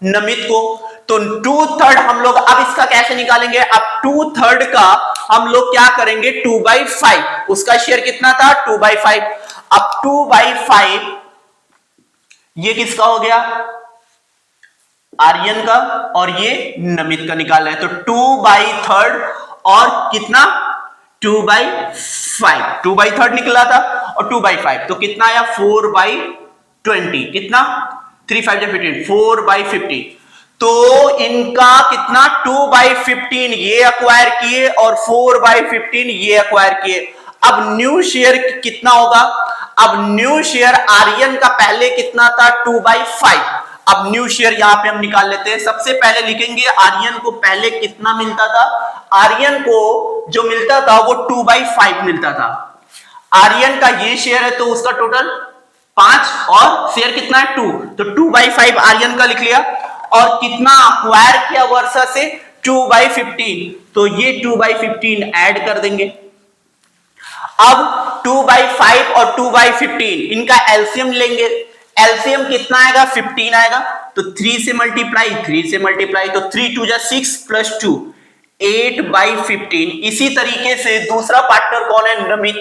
नमित को। तो 2/3 हम लोग अब इसका कैसे निकालेंगे? अब 2/3 का हम लोग क्या करेंगे? 2/5, उसका शेयर कितना था? 2/5। अब 2/5 ये किसका हो गया? आर्यन का, और ये नमित का निकालना है। तो 2/3 और कितना? 2/5, 2/3 निकला था और 2/5, तो कितना आया? 4/20। कितना? 3 5 15, 4/50। तो इनका कितना? 2/15 ये अक्वायर किए और 4/15 ये अक्वायर किए। अब न्यू शेयर कितना होगा? अब न्यू शेयर आर्यन का पहले कितना था? 2/5। अब न्यू शेयर यहां पे हम निकाल लेते हैं। सबसे पहले लिखेंगे आर्यन को पहले कितना मिलता था? आर्यन को जो मिलता था वो 2/5 मिलता था। आर्यन का ये शेयर है तो उसका टोटल 5 और शेयर कितना है? 2, तो 2/5 आर्यन का लिख लिया। और कितना अक्वायर किया वर्षा से? 2/15, तो ये 2/15 ऐड कर देंगे। अब 2/5 और 2/15 इनका एलसीएम लेंगे। एलसीएम कितना आएगा? 15 आएगा। तो 3 से मल्टीप्लाई, 3 से मल्टीप्लाई, तो 3 2 जा 6 प्लस 2 8/15। इसी तरीके से दूसरा पार्टनर कौन है? नमित।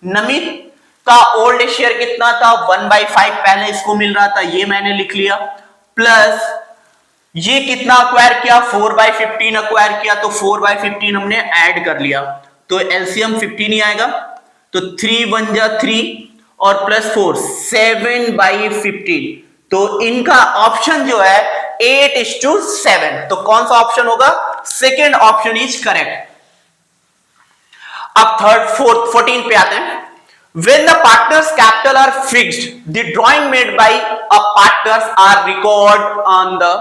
नमित का ओल्ड शेयर कितना था? 1/5 पहले इसको मिल रहा था, ये मैंने लिख लिया। प्लस ये कितना अक्वायर किया? 4/15 अक्वायर किया, तो 4/15 हमने ऐड कर लिया, तो एलसीएम 15 ही आएगा। तो 3 1 जा 3 और प्लस 4 7/15। तो इनका ऑप्शन जो है 8:7, तो कौन सा ऑप्शन होगा? Second option is correct. अब 14 पे आते हैं। When the partners' capital are fixed, the drawing made by a partners are recorded on the।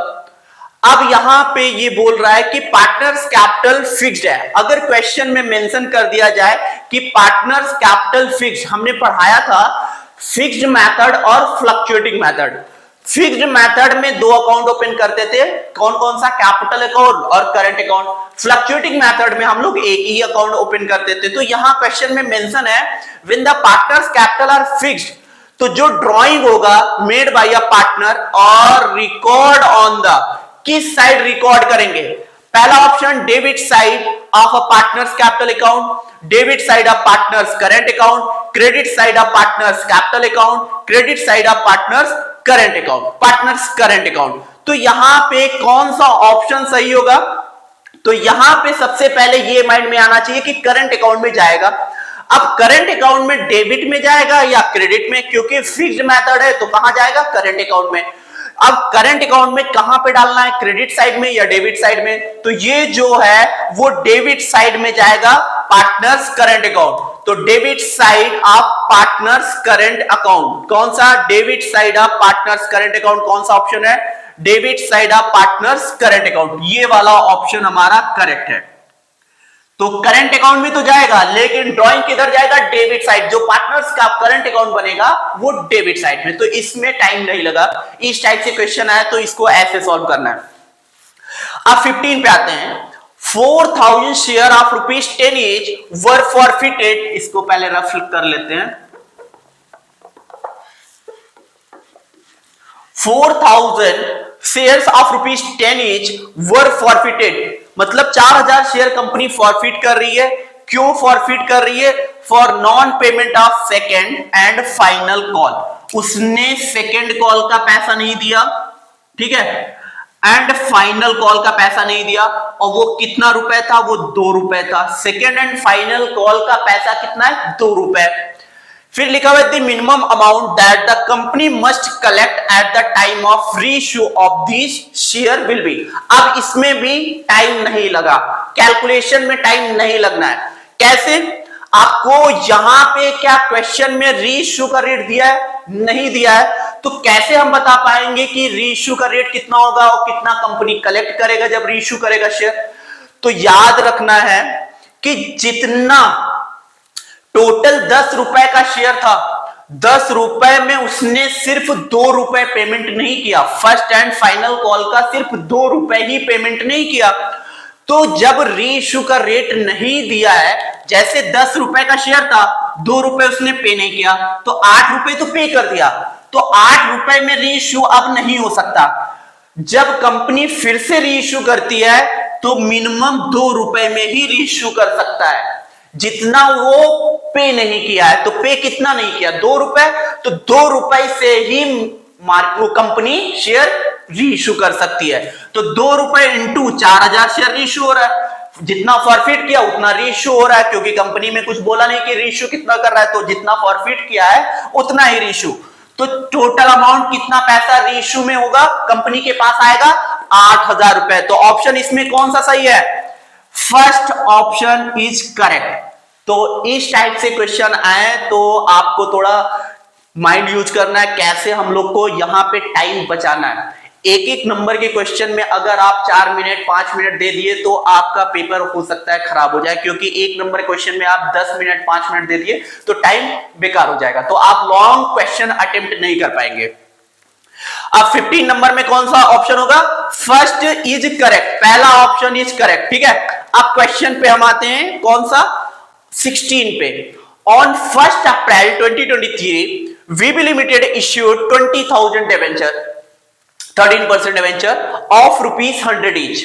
अब यहां पे ये बोल रहा है कि पार्टनर्स कैपिटल फिक्स्ड है। अगर क्वेश्चन में मेंशन कर दिया जाए कि पार्टनर्स कैपिटल फिक्स्ड, हमने पढ़ाया था फिक्स्ड मेथड और फ्लक्चुएटिंग मेथड। फिक्स्ड मेथड में 2 अकाउंट ओपन करते थे, कौन कौन सा? कैपिटल अकाउंट और करंट अकाउंट। फ्लक्चुएटिंग मेथड में हम लोग एक ही अकाउंट ओपन करते थे। तो यहां क्वेश्चन में मेंशन है when the partners capital R fixed, तो जो ड्रॉइंग होगा मेड बाय अ पार्टनर और रिकॉर्ड ऑन द, किस साइड रिकॉर्ड करेंगे? पहला option debit side of a partners capital account, debit side of partners current account, credit side of partners capital account, credit side of partners current account, partners current account. तो यहां पे कौन सा option सही होगा? तो यहां पे सबसे पहले ये माइंड में आना चाहिए कि करंट अकाउंट में जाएगा। अब करंट अकाउंट में डेबिट में जाएगा या क्रेडिट में? क्योंकि फिक्स्ड मेथड है तो कहां जाएगा? करंट अकाउंट में। अब करंट अकाउंट में कहां पे डालना है? क्रेडिट साइड में या डेबिट साइड में? तो ये जो है वो डेबिट साइड में जाएगा, पार्टनर्स करंट अकाउंट। तो debit side of partners current account कौन सा? Debit side of partners current account कौन सा ऑप्शन है? Debit side of partners current account, ये वाला ऑप्शन हमारा करेक्ट है। तो करंट अकाउंट में तो जाएगा, लेकिन ड्राइंग किधर जाएगा? Debit side. जो पार्टनर्स का करंट अकाउंट बनेगा वो डेबिट साइड में। तो इसमें टाइम नहीं लगा। इस टाइप से क्वेश्चन आया तो इसको ऐसे सॉल्व करना है। अब 15 पे आते हैं। 4000 share of ₹10 each were forfeited. इसको पहले रफ कर लेते हैं। 4000 shares of ₹10 each were forfeited, मतलब 4000 शेयर कंपनी फॉरफिट कर रही है। क्यों फॉरफिट कर रही है? For non payment of second and final call. उसने सेकेंड कॉल का पैसा नहीं दिया, ठीक है, एंड फाइनल कॉल का पैसा नहीं दिया। और वो कितना रुपए था? वो ₹2 था। सेकेंड एंड फाइनल कॉल का पैसा कितना है? ₹2। फिर लिखा हुआ है the minimum amount that the company must collect at the time of reissue of this share will be. अब इसमें भी टाइम नहीं लगा, कैलकुलेशन में टाइम नहीं लगना है। कैसे? आपको यहां पे क्या क्वेश्चन में रीइश्यू का रेट दिया है? नहीं दिया है। तो कैसे हम बता पाएंगे कि रीइश्यू का रेट कितना होगा और कितना कंपनी कलेक्ट करेगा जब रीइश्यू करेगा शेयर? तो याद रखना है कि जितना टोटल ₹10 का शेयर था, ₹10 में उसने सिर्फ ₹2 पेमेंट नहीं किया। फर्स्ट एंड फाइनल कॉल का सिर्फ ₹2 ही पेमेंट नहीं किया। तो जब रीइश्यू का रेट नहीं दिया है, जैसे ₹10 का शेयर था, ₹2 उसने पे नहीं किया, तो ₹8 तो पे कर दिया। तो ₹8 में रीइश्यू अब नहीं हो सकता। जब कंपनी फिर से रीइश्यू करती है तो मिनिमम ₹2 में ही रीइश्यू कर सकता है। जितना वो पे नहीं किया है, तो पे कितना नहीं किया? ₹2। तो ₹2 से ही वो कंपनी शेयर रीइश्यू कर सकती है। तो ₹2 इंटू 4000 शेयर रीइश्यू हो रहा है। जितना फॉरफिट किया उतना रीइश्यू हो रहा है, क्योंकि कंपनी में कुछ बोला नहीं कि रीइश्यू कितना कर रहा है। तो जितना फॉरफिट किया है उतना ही रीइश्यू। तो टोटल अमाउंट कितना पैसा रीइश्यू में होगा? कंपनी के पास आएगा ₹8000। तो ऑप्शन इसमें कौन सा सही है? First option is correct. तो इस टाइप से क्वेश्चन आए तो आपको थोड़ा माइंड यूज करना है, कैसे हम लोग को यहां पे टाइम बचाना है। एक एक नंबर के क्वेश्चन में अगर आप 4 मिनट 5 मिनट दे दिए तो आपका पेपर हो सकता है खराब हो जाए, क्योंकि एक नंबर क्वेश्चन में आप 10 मिनट 5 मिनट दे दिए तो टाइम बेकार हो जाएगा, तो आप लॉन्ग क्वेश्चन अटेम्प्ट नहीं कर पाएंगे। अब 15 नंबर में कौन सा ऑप्शन होगा? फर्स्ट इज करेक्ट, पहला ऑप्शन इज करेक्ट, ठीक है। अब क्वेश्चन पे हम आते हैं, कौन सा? 16 पे। On 1 April 2023 VB Limited issued 20,000 debenture, 13% debenture of ₹100 each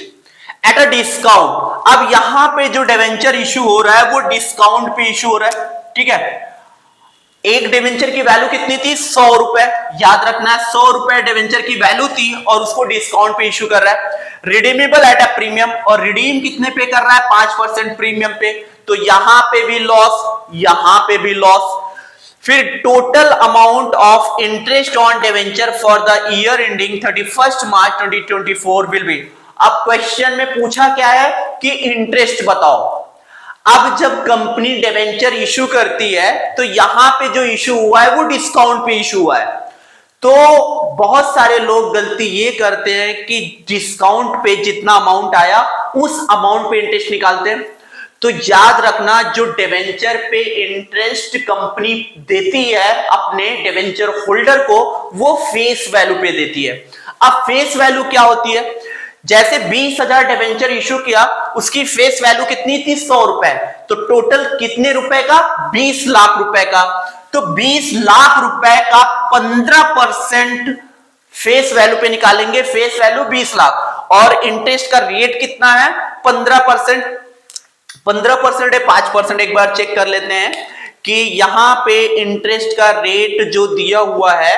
at a discount। अब यहां पे जो डिवेंचर इश्यू हो रहा है वो डिस्काउंट पे इश्यू हो रहा है, ठीक है। एक डिवेंचर की वैल्यू कितनी थी? ₹100। याद रखना है, ₹100 डिवेंचर की वैल्यू थी और उसको डिस्काउंट पे इश्यू कर रहा है। रिडीमेबल एट अ प्रीमियम, और रिडीम कितने पे कर रहा है? 5% प्रीमियम पे। तो यहां पे भी लॉस, यहां पे भी लॉस। फिर total amount of interest on debenture for the year ending 31 March 2024 will be. अब क्वेश्चन में पूछा क्या है कि इंटरेस्ट बताओ। अब जब कंपनी डिवेंचर इशू करती है तो यहां पे जो इशू हुआ है वो डिस्काउंट पे इशू हुआ है। तो बहुत सारे लोग गलती ये करते हैं कि डिस्काउंट पे जितना अमाउंट आया उस अमाउंट पे इंटरेस्ट निकालते हैं। तो याद रखना, जो डिवेंचर पे इंटरेस्ट कंपनी देती है अपने डिवेंचर होल्डर को, वो फेस वैल्यू पे देती है। अब फेस वैल्यू क्या होती है? जैसे 20,000 डिवेंचर इशू किया, उसकी फेस वैल्यू कितनी थी? ₹100। तो टोटल कितने रुपए का? 20 लाख रुपए का। तो 20 लाख रुपए का 15% फेस वैल्यू पे निकालेंगे, फेस वैल्यू 20 लाख और इंटरेस्ट का रेट कितना है 15%। 15% है 5%, एक बार चेक कर लेते हैं कि यहां पे इंटरेस्ट का रेट जो दिया हुआ है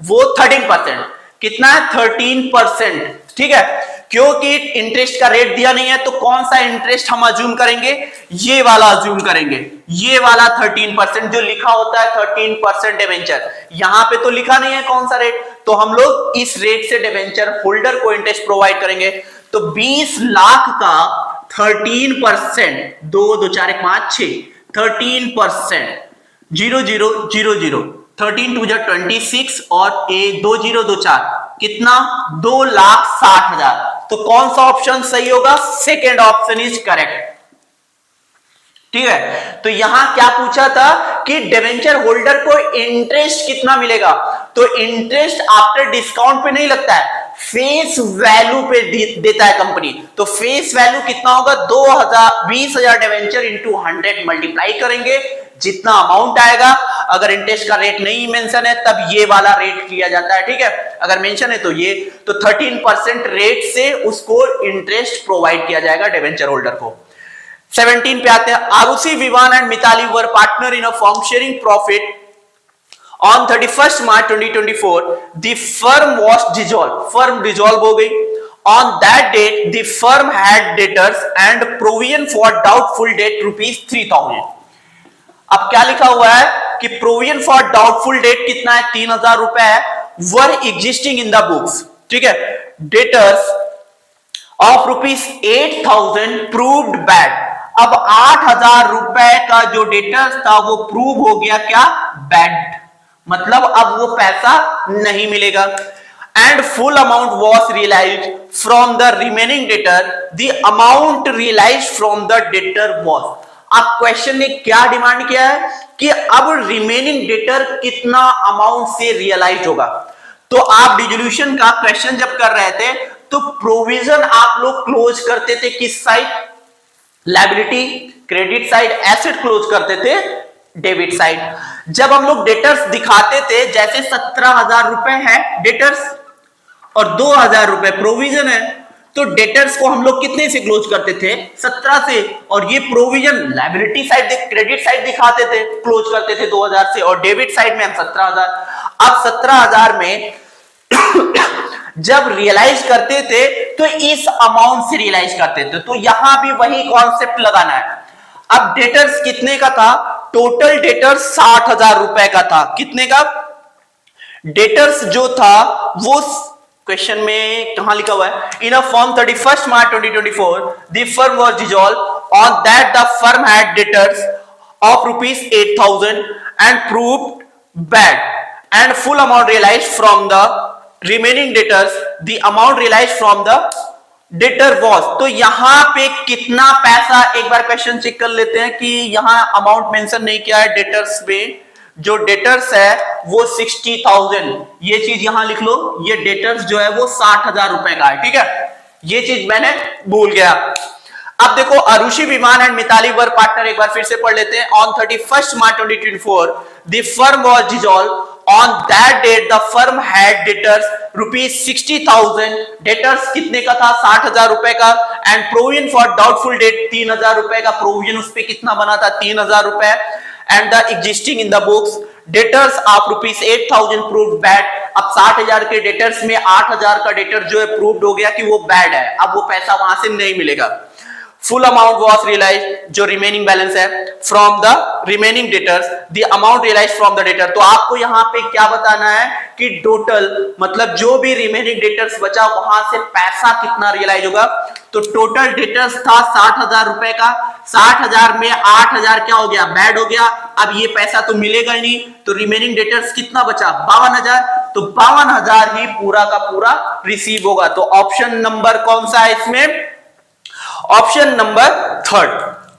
वो 13%। कितना है 13%, ठीक है। क्योंकि इंटरेस्ट का रेट दिया नहीं है तो कौन सा इंटरेस्ट हम अज्यूम करेंगे, ये वाला अज्यूम करेंगे, ये वाला 13% जो लिखा होता है 13% डिवेंचर, यहां पे तो लिखा नहीं है कौन सा रेट, तो हम लोग इस रेट से डिवेंचर होल्डर को इंटरेस्ट प्रोवाइड करेंगे। तो 20 लाख का 13%, 2 2 4 1 5 6, 13%, 0000, 13 2 26 और ए 2024 कितना 2,60,000। तो कौन सा ऑप्शन सही होगा, सेकेंड ऑप्शन इज करेक्ट, ठीक है। तो यहां क्या पूछा था कि डिवेंचर होल्डर को इंटरेस्ट कितना मिलेगा, तो इंटरेस्ट आफ्टर डिस्काउंट पे नहीं लगता है, फेस वैल्यू पे देता है कंपनी। तो फेस वैल्यू कितना होगा 20,000 डिवेंचर इंटू 100 मल्टीप्लाई करेंगे, जितना अमाउंट आएगा, अगर इंटरेस्ट का रेट नहीं मेंशन है तब ये वाला रेट लिया जाता है, ठीक है। अगर मेंशन है तो ये, तो 13% रेट से उसको इंटरेस्ट प्रोवाइड किया जाएगा डिवेंचर होल्डर को। 17 पे आते हैं। Arushi, Vivaan and Mitali were partner in a firm sharing profit on 31st March 2024 the firm was dissolved, firm dissolve हो गई। on that date the firm had debtors and provision for doubtful debt rupees 3,000। अब क्या लिखा हुआ है कि प्रोविजन फॉर डाउटफुल डेट कितना है 3,000 रुपए है, वर एग्जिस्टिंग इन द बुक्स, ठीक है। Debtors of rupees 8,000 proved bad. अब 8,000 रुपए का जो डेटर्स था वो प्रूव हो गया क्या, बैड, मतलब अब वो पैसा नहीं मिलेगा। And full amount was realise from the remaining debtor, the amount realise from the debtor was. अब क्वेश्चन ने क्या डिमांड किया है कि अब रिमेनिंग डेटर कितना अमाउंट से रियलाइज होगा। तो आप डिसोल्यूशन का क्वेश्चन जब कर रहे थे तो प्रोविजन आप लोग क्लोज करते थे किस side, liability, credit side, asset close करते थे डेबिट साइड। जब हम लोग डेटर्स दिखाते थे, जैसे 17,000 रुपए है डेटर्स और 2,000 रुपए प्रोविजन है, तो डेटर्स को हम लोग कितने से क्लोज करते थे 17 से, और ये provision liability side, credit side दिखाते थे, क्लोज करते थे 2,000 से, और डेबिट साइड में हम 17,000। अब 17,000 में जब रियलाइज करते थे तो इस अमाउंट से रियलाइज करते थे, तो यहां भी वही कॉन्सेप्ट लगाना है। अब डेटर्स कितने का था, टोटल डेटर्स 60,000 रुपए का था। कितने का डेटर्स जो था वो क्वेश्चन में कहां लिखा हुआ है, in a firm 31st March 2024 the firm was dissolve, on that the firm had debtors of rupees 8,000 and proved bad and full amount realised from the remaining debtors, the amount realised from the debtor was. तो यहां पे कितना पैसा, एक बार question check कर लेते हैं कि यहां अमाउंट मेंशन नहीं किया है डेटर्स में, जो डेटर्स है वो 60,000, ये चीज यहां लिख लो, ये डेटर्स जो है वो 60,000 रुपए का है, ठीक है, ये चीज मैंने भूल गया। अब देखो, अरुषि, विमान एंड मिताली वर पार्टनर, एक बार फिर से पढ़ लेते हैं। On 31st March 2024 the firm was dissolve, on that date the firm had debtors rupees 60,000, debtors कितने का था 60,000 रुपए का, and provision for doubtful debt 3,000 रुपए का, प्रोविजन उस पे कितना बना था 3,000 रुपए, and the existing in the books debtors of rupees 8,000 proved bad। अब 60,000 के डेटर्स में 8,000 का डेटर जो है प्रूव्ड हो गया कि वो बैड है, अब वो पैसा वहां से नहीं मिलेगा। फुल अमाउंट वॉज रियलाइज, जो रिमेनिंग बैलेंस है, from the remaining debtors, the amount realise from the debtor. तो आपको यहां पे क्या बताना है कि टोटल, मतलब जो भी रिमेनिंग डेटर्स बचा वहां से पैसा कितना रियलाइज होगा। तो टोटल डेटर्स था 60,000 रुपए का, 60,000 में 8,000 क्या हो गया, बैड हो गया, अब ये पैसा तो मिलेगा ही नहीं, तो रिमेनिंग डेटर्स कितना बचा 52,000, तो 52,000 ही पूरा का पूरा रिसीव होगा। तो ऑप्शन नंबर कौन सा है इसमें, ऑप्शन नंबर थर्ड।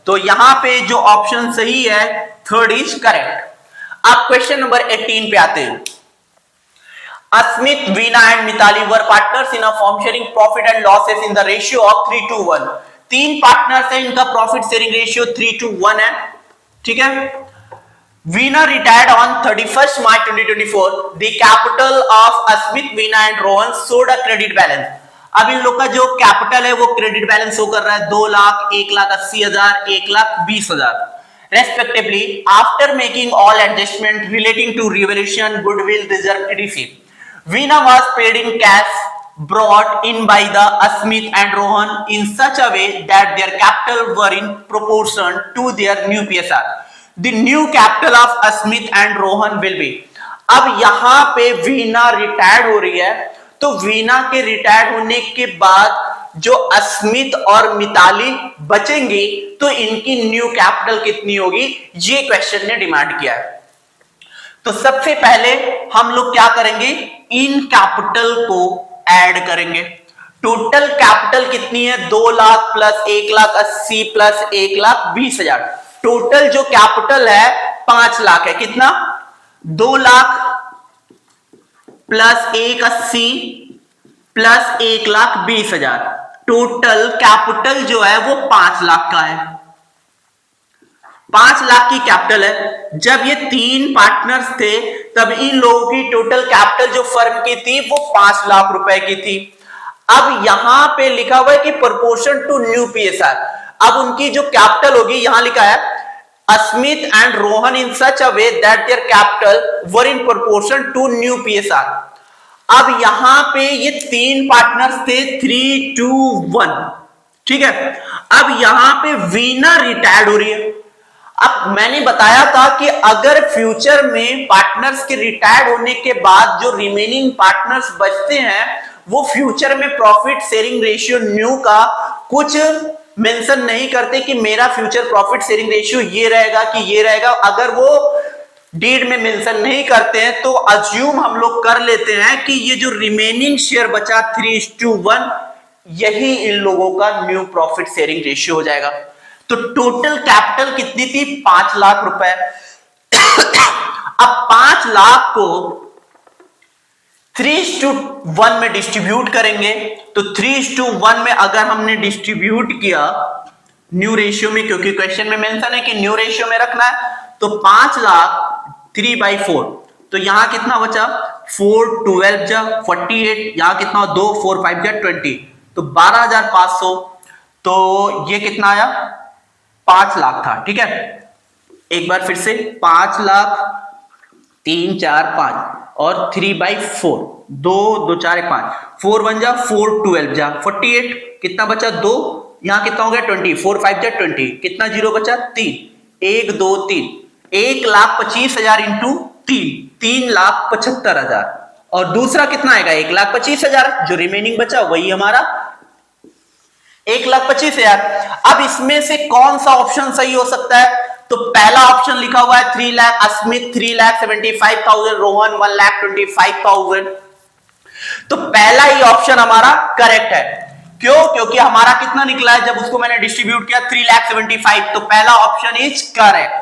तो यहां पे जो ऑप्शन सही है थर्ड इज करेक्ट। अब क्वेश्चन नंबर 18 पे आते हैं। Asmit, Veena and Mitali were partners in a firm sharing profit and losses in the ratio of 3:1। तीन पार्टनर्स हैं, इनका प्रॉफिट शेयरिंग रेशियो 3:1 है, ठीक है। Veena retired on 31st March 2024. The capital of Asmit, Veena and Rohan showed a credit balance. अब इन लोग का जो कैपिटल है वो क्रेडिट बैलेंस शो कर रहा है 2 lakh, 1,80,000, 1,20,000 respectively after making all adjustment relating to revaluation, goodwill, reserve, etc. Veena was paid in cash brought in by the Asmit and Rohan in such a way that their capital were in proportion to their new PSR. The new capital of Asmit and Rohan will be. अब यहां पे Veena retired हो रही है, तो वीना के retired होने के बाद जो अस्मित और मिताली बचेंगी तो इनकी न्यू कैपिटल कितनी होगी, ये क्वेश्चन ने डिमांड किया है। तो सबसे पहले हम लोग क्या करेंगे, इन कैपिटल को ऐड करेंगे। टोटल कैपिटल कितनी है, 2 लाख प्लस 1,80,000 प्लस 1,20,000। टोटल जो कैपिटल है 5 लाख है। कितना, 2 lakh plus 1,80,000 plus 1,20,000। Total capital जो है वो 5 लाख का है। 5 लाख की कैपिटल है। जब ये 3 पार्टनर्स थे तब इन लोगों की टोटल कैपिटल जो फर्म की थी वो 5 लाख रुपए की थी। अब यहां पे लिखा हुआ है कि प्रोपोर्शन टू न्यू पीएसआर। अब उनकी जो कैपिटल होगी, यहां लिखा है Asmit and Rohan in such a way that their capital were in proportion to new PSR. अब यहां पे ये 3 पार्टनर्स थे, 3, 2, 1, ठीक है। अब यहां पे वीना रिटायर्ड हो रही है। अब मैंने बताया था कि अगर फ्यूचर में पार्टनर्स के रिटायर्ड होने के बाद जो रिमेनिंग पार्टनर्स बचते हैं वो फ्यूचर में प्रॉफिट शेयरिंग रेशियो न्यू का कुछ मेंशन नहीं करते कि मेरा फ्यूचर प्रॉफिट शेयरिंग रेशियो ये रहेगा कि ये रहेगा। अगर वो डीड में मेंशन नहीं करते हैं तो अज्यूम हम लोग कर लेते हैं कि ये जो रिमेनिंग शेयर बचा 3:1 यही इन लोगों का न्यू प्रॉफिट शेयरिंग रेशियो हो जाएगा। तो टोटल कैपिटल कितनी थी, 5 लाख रुपए। अब 5 लाख को 3:1 में डिस्ट्रीब्यूट करेंगे तो 3:1 में अगर हमने डिस्ट्रीब्यूट किया न्यू रेशियो में, क्योंकि क्वेश्चन में मेंशन है कि न्यू रेशियो में रखना है, तो 5 लाख 3/4, तो यहां कितना बचा, 4 12 जा 48, यहां कितना 2 4 5 जा 20, तो 12,500। तो ये कितना आया, 5 लाख था, ठीक है। एक बार फिर से 5 लाख 3 4 5 और 3/4, 2 2 4 1 5, 4 1 जा 4 12 जा 48, कितना बचा 2, यहां कितना हो गया 20, 4 5 जा 20, कितना जीरो बचा 3, 1 2 3, 1,25,000 इंटू 3,75,000। और दूसरा कितना आएगा 1,25,000, जो रिमेनिंग बचा वही हमारा 1,25,000। अब इसमें से कौन सा ऑप्शन सही हो सकता है, तो पहला ऑप्शन लिखा हुआ है 3 लाख, अस्मित 3,75,000, रोहन 1,25,000। तो पहला ही ऑप्शन हमारा करेक्ट है। क्यों, क्योंकि हमारा कितना निकला है जब उसको मैंने डिस्ट्रीब्यूट किया 3,75,000, तो पहला ऑप्शन इज करेक्ट,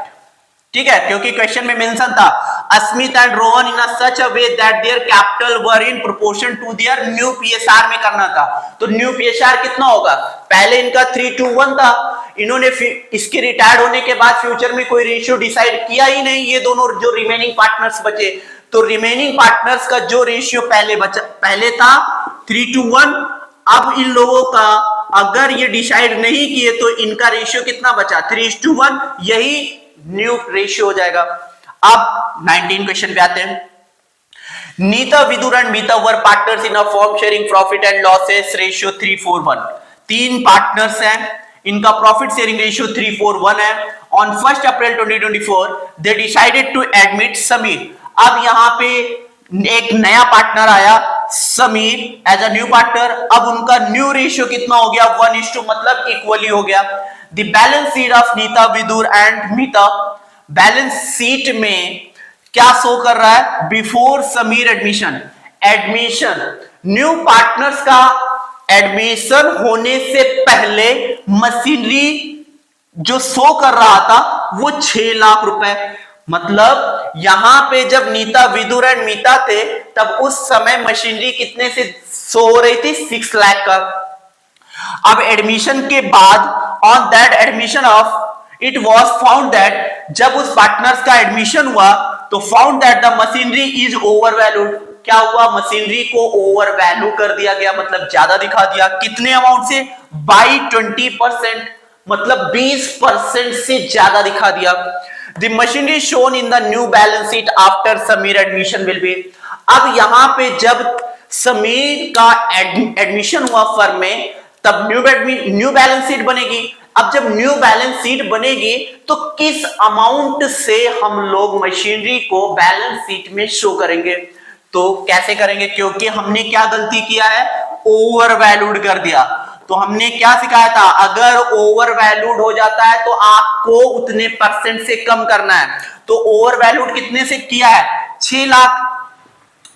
ठीक है। क्योंकि क्वेश्चन में मेंशन था Asmit and Rohan in such a way that their capital were in proportion to their new PSR में करना था। तो न्यू पीएसआर कितना होगा, पहले इनका 3:1 था, इन्होंने इसके रिटायर्ड होने के बाद फ्यूचर में कोई रेशियो डिसाइड किया ही नहीं, ये दोनों जो रिमेनिंग पार्टनर्स बचे, तो रिमेनिंग पार्टनर्स का जो रेशियो पहले था 3:1, अब इन लोगों का अगर ये डिसाइड नहीं किए तो इनका रेशियो कितना बचा 3:1, यही न्यू रेशियो हो जाएगा। अब 19 क्वेश्चन पे आते हैं। Nita Vidur and Mita were partners in a firm sharing profit and losses ratio 3:1। 3 partners हैं, इनका प्रॉफिट शेयरिंग रेशियो 3:1 है। On 1 April 2024 they decided to admit Sameer. अब यहां पे एक नया पार्टनर आया Sameer as a new partner. अब उनका न्यू रेशियो कितना हो गया 1:2, मतलब इक्वली हो गया। The balance sheet of Nita Vidur and Mita, balance sheet में क्या शो कर रहा है, before Sameer admission, new partners का एडमिशन होने से पहले मशीनरी जो शो कर रहा था वो 6 लाख रुपए। मतलब यहां पे जब नीता विदुर एंड मीता थे तब उस समय मशीनरी कितने से शो हो रही थी, 6 लाख का। अब एडमिशन के बाद on that admission of it was found that, जब उस पार्टनर्स का एडमिशन हुआ तो found that the machinery is over valued. क्या हुआ, मशीनरी को ओवर वैल्यू कर दिया गया, मतलब ज्यादा दिखा दिया। कितने अमाउंट से, बाई 20%, मतलब 20% से ज्यादा दिखा दिया। The machinery shown in the new balance sheet after Sameer admission will be. अब यहां पे जब समीर का एडमिशन हुआ फर्म में, तब न्यू बैलेंस शीट बनेगी। अब जब न्यू बैलेंस शीट बनेगी तो किस अमाउंट से हम लोग मशीनरी को बैलेंस शीट में शो करेंगे, तो कैसे करेंगे, क्योंकि हमने क्या गलती किया है, ओवर वैल्यूड कर दिया। तो हमने क्या सिखाया था, अगर ओवर वैल्यूड हो जाता है तो आपको उतने परसेंट से कम करना है। तो ओवर वैल्यूड कितने से किया है, 6 लाख,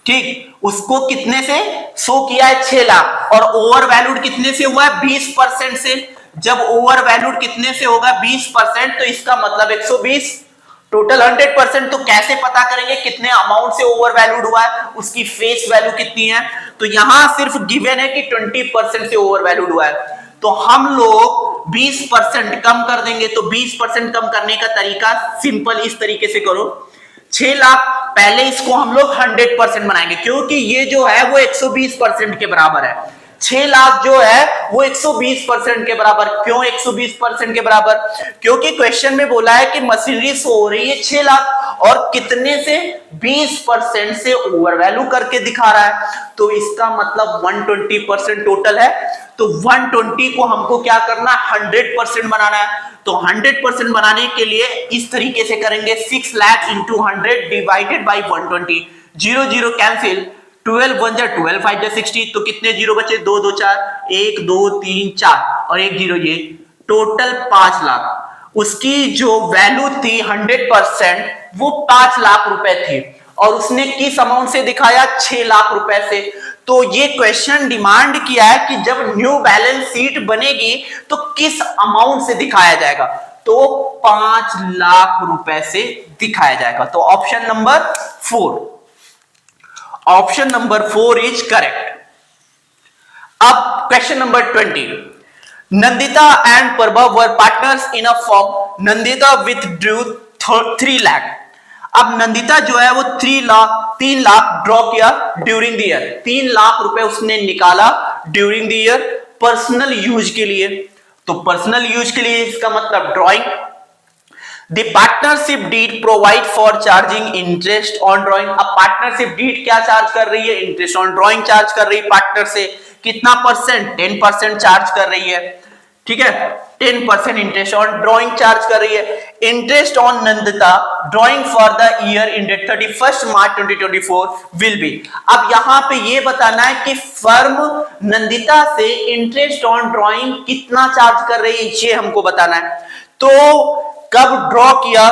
ठीक, उसको कितने से शो किया है, 6 लाख, और ओवर वैल्यूड कितने से हुआ है, 20% से। जब ओवर वैल्यूड कितने से होगा, 20%, तो इसका मतलब 120, टोटल 100%। तो कैसे पता करेंगे कितने अमाउंट से ओवर वैल्यूड हुआ है, उसकी फेस वैल्यू कितनी है, तो यहां सिर्फ गिवन है कि 20% से ओवर वैल्यूड हुआ है। तो हम लोग 20% कम कर देंगे। तो 20% कम करने का तरीका सिंपल इस तरीके से करो, 6 लाख, पहले इसको हम लोग 100% बनाएंगे, क्योंकि ये जो है वो 120% के बराबर है। 6 लाख जो है वो 120% के बराबर। क्यों 120% के बराबर, क्योंकि क्वेश्चन में बोला है कि मशीनरी हो रही है 6 लाख और कितने से, 20% से ओवर वैल्यू करके दिखा रहा है। तो इसका मतलब 120% टोटल है। तो 120 को हमको क्या करना है, 100% बनाना है। तो 100% बनाने के लिए इस तरीके से करेंगे, 6 lakh into 100 divided by 120, 0 0 cancel, 12 1 जा 12 5 जा 60, तो कितने जीरो बचे, 2 2 4, 1 2 3 4 और 1 0, ये टोटल 5 लाख। उसकी जो वैल्यू थी 100% वो 5 लाख रुपए थी, और उसने किस अमाउंट से दिखाया, 6 लाख रुपए से। तो ये क्वेश्चन डिमांड किया है कि जब न्यू बैलेंस शीट बनेगी तो किस अमाउंट से दिखाया जाएगा, तो 5 लाख रुपए से दिखाया जाएगा। तो option number 4, option number 4 is correct. अब question number 20, Nandita and Prabha were partners in a firm, Nandita withdrew 3 lakh. अब नंदिता जो है वो 3 लाख ड्रॉ किया ड्यूरिंग द ईयर, 3 लाख रुपए उसने निकाला during the year personal use के लिए। तो पर्सनल यूज के लिए इसका मतलब drawing. The partnership deed provide for charging interest on drawing. अब पार्टनरशिप डीड क्या चार्ज कर रही है, इंटरेस्ट ऑन ड्रॉइंग चार्ज कर रही है पार्टनर से। कितना परसेंट, 10% चार्ज कर रही है, ठीक है, 10% इंटरेस्ट ऑन ड्रॉइंग चार्ज कर रही है। Interest on Nandita drawing for the year ended 31 March 2024 will be. अब यहां पे ये बताना है कि फर्म नंदिता से इंटरेस्ट ऑन ड्रॉइंग कितना चार्ज कर रही है, ये हमको बताना है। तो कब ड्रॉ किया,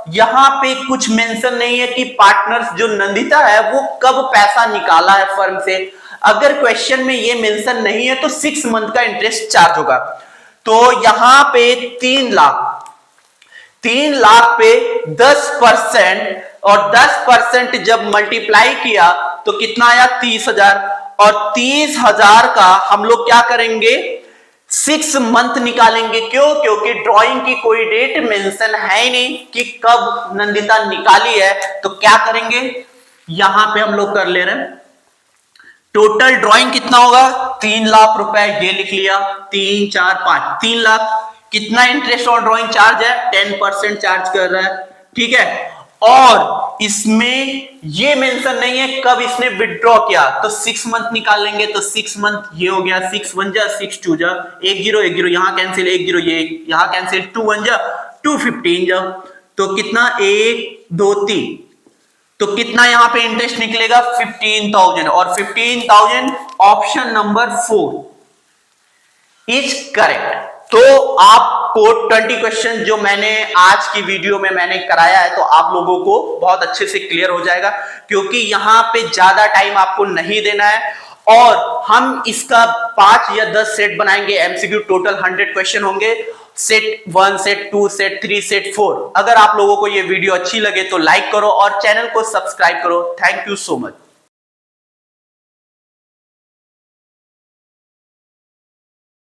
यहां पे कुछ मेंशन नहीं है कि पार्टनर्स जो नंदिता है वो कब पैसा निकाला है फर्म से। अगर क्वेश्चन में ये मेंशन नहीं है तो 6 मंथ का इंटरेस्ट चार्ज होगा। तो यहां पे 3 लाख पे 10%, और 10% जब मल्टीप्लाई किया तो कितना आया, 30,000, और 30,000 का हम लोग क्या करेंगे, 6 मंथ निकालेंगे। क्यों, क्योंकि ड्राइंग की कोई डेट मेंशन है ही नहीं कि कब नंदिता निकाली है। तो क्या करेंगे, यहां पे हम लोग कर ले रहे हैं, टोटल ड्राइंग कितना होगा, 3 लाख रुपए, ये लिख लिया, 3 4 5, 3 लाख। कितना इंटरेस्ट ऑन ड्राइंग चार्ज है, 10% चार्ज कर रहा है, ठीक है। और इसमें ये मेंशन नहीं है कब इसने विड्रॉ किया, तो 6 मंथ निकाल लेंगे। तो 6 मंथ ये हो गया, 6 1 जा 6 2 जा 1 0 1 0, यहां कैंसिल, 1 0 ये यहां कैंसिल, 2 1 जा 2 15 जा, तो कितना 1 2 3, तो कितना यहां पे इंटरेस्ट निकलेगा, 15,000, और 15,000 ऑप्शन नंबर 4 इज करेक्ट। तो आपको 20 क्वेश्चन जो मैंने आज की वीडियो में मैंने कराया है, तो आप लोगों को बहुत अच्छे से क्लियर हो जाएगा, क्योंकि यहां पे ज्यादा टाइम आपको नहीं देना है। और हम इसका 5 या 10 सेट बनाएंगे एमसीक्यू, टोटल 100 क्वेश्चन होंगे, सेट 1 सेट 2 सेट 3 सेट 4। अगर आप लोगों को ये वीडियो अच्छी लगे तो लाइक करो और चैनल को सब्सक्राइब करो। Thank you so much.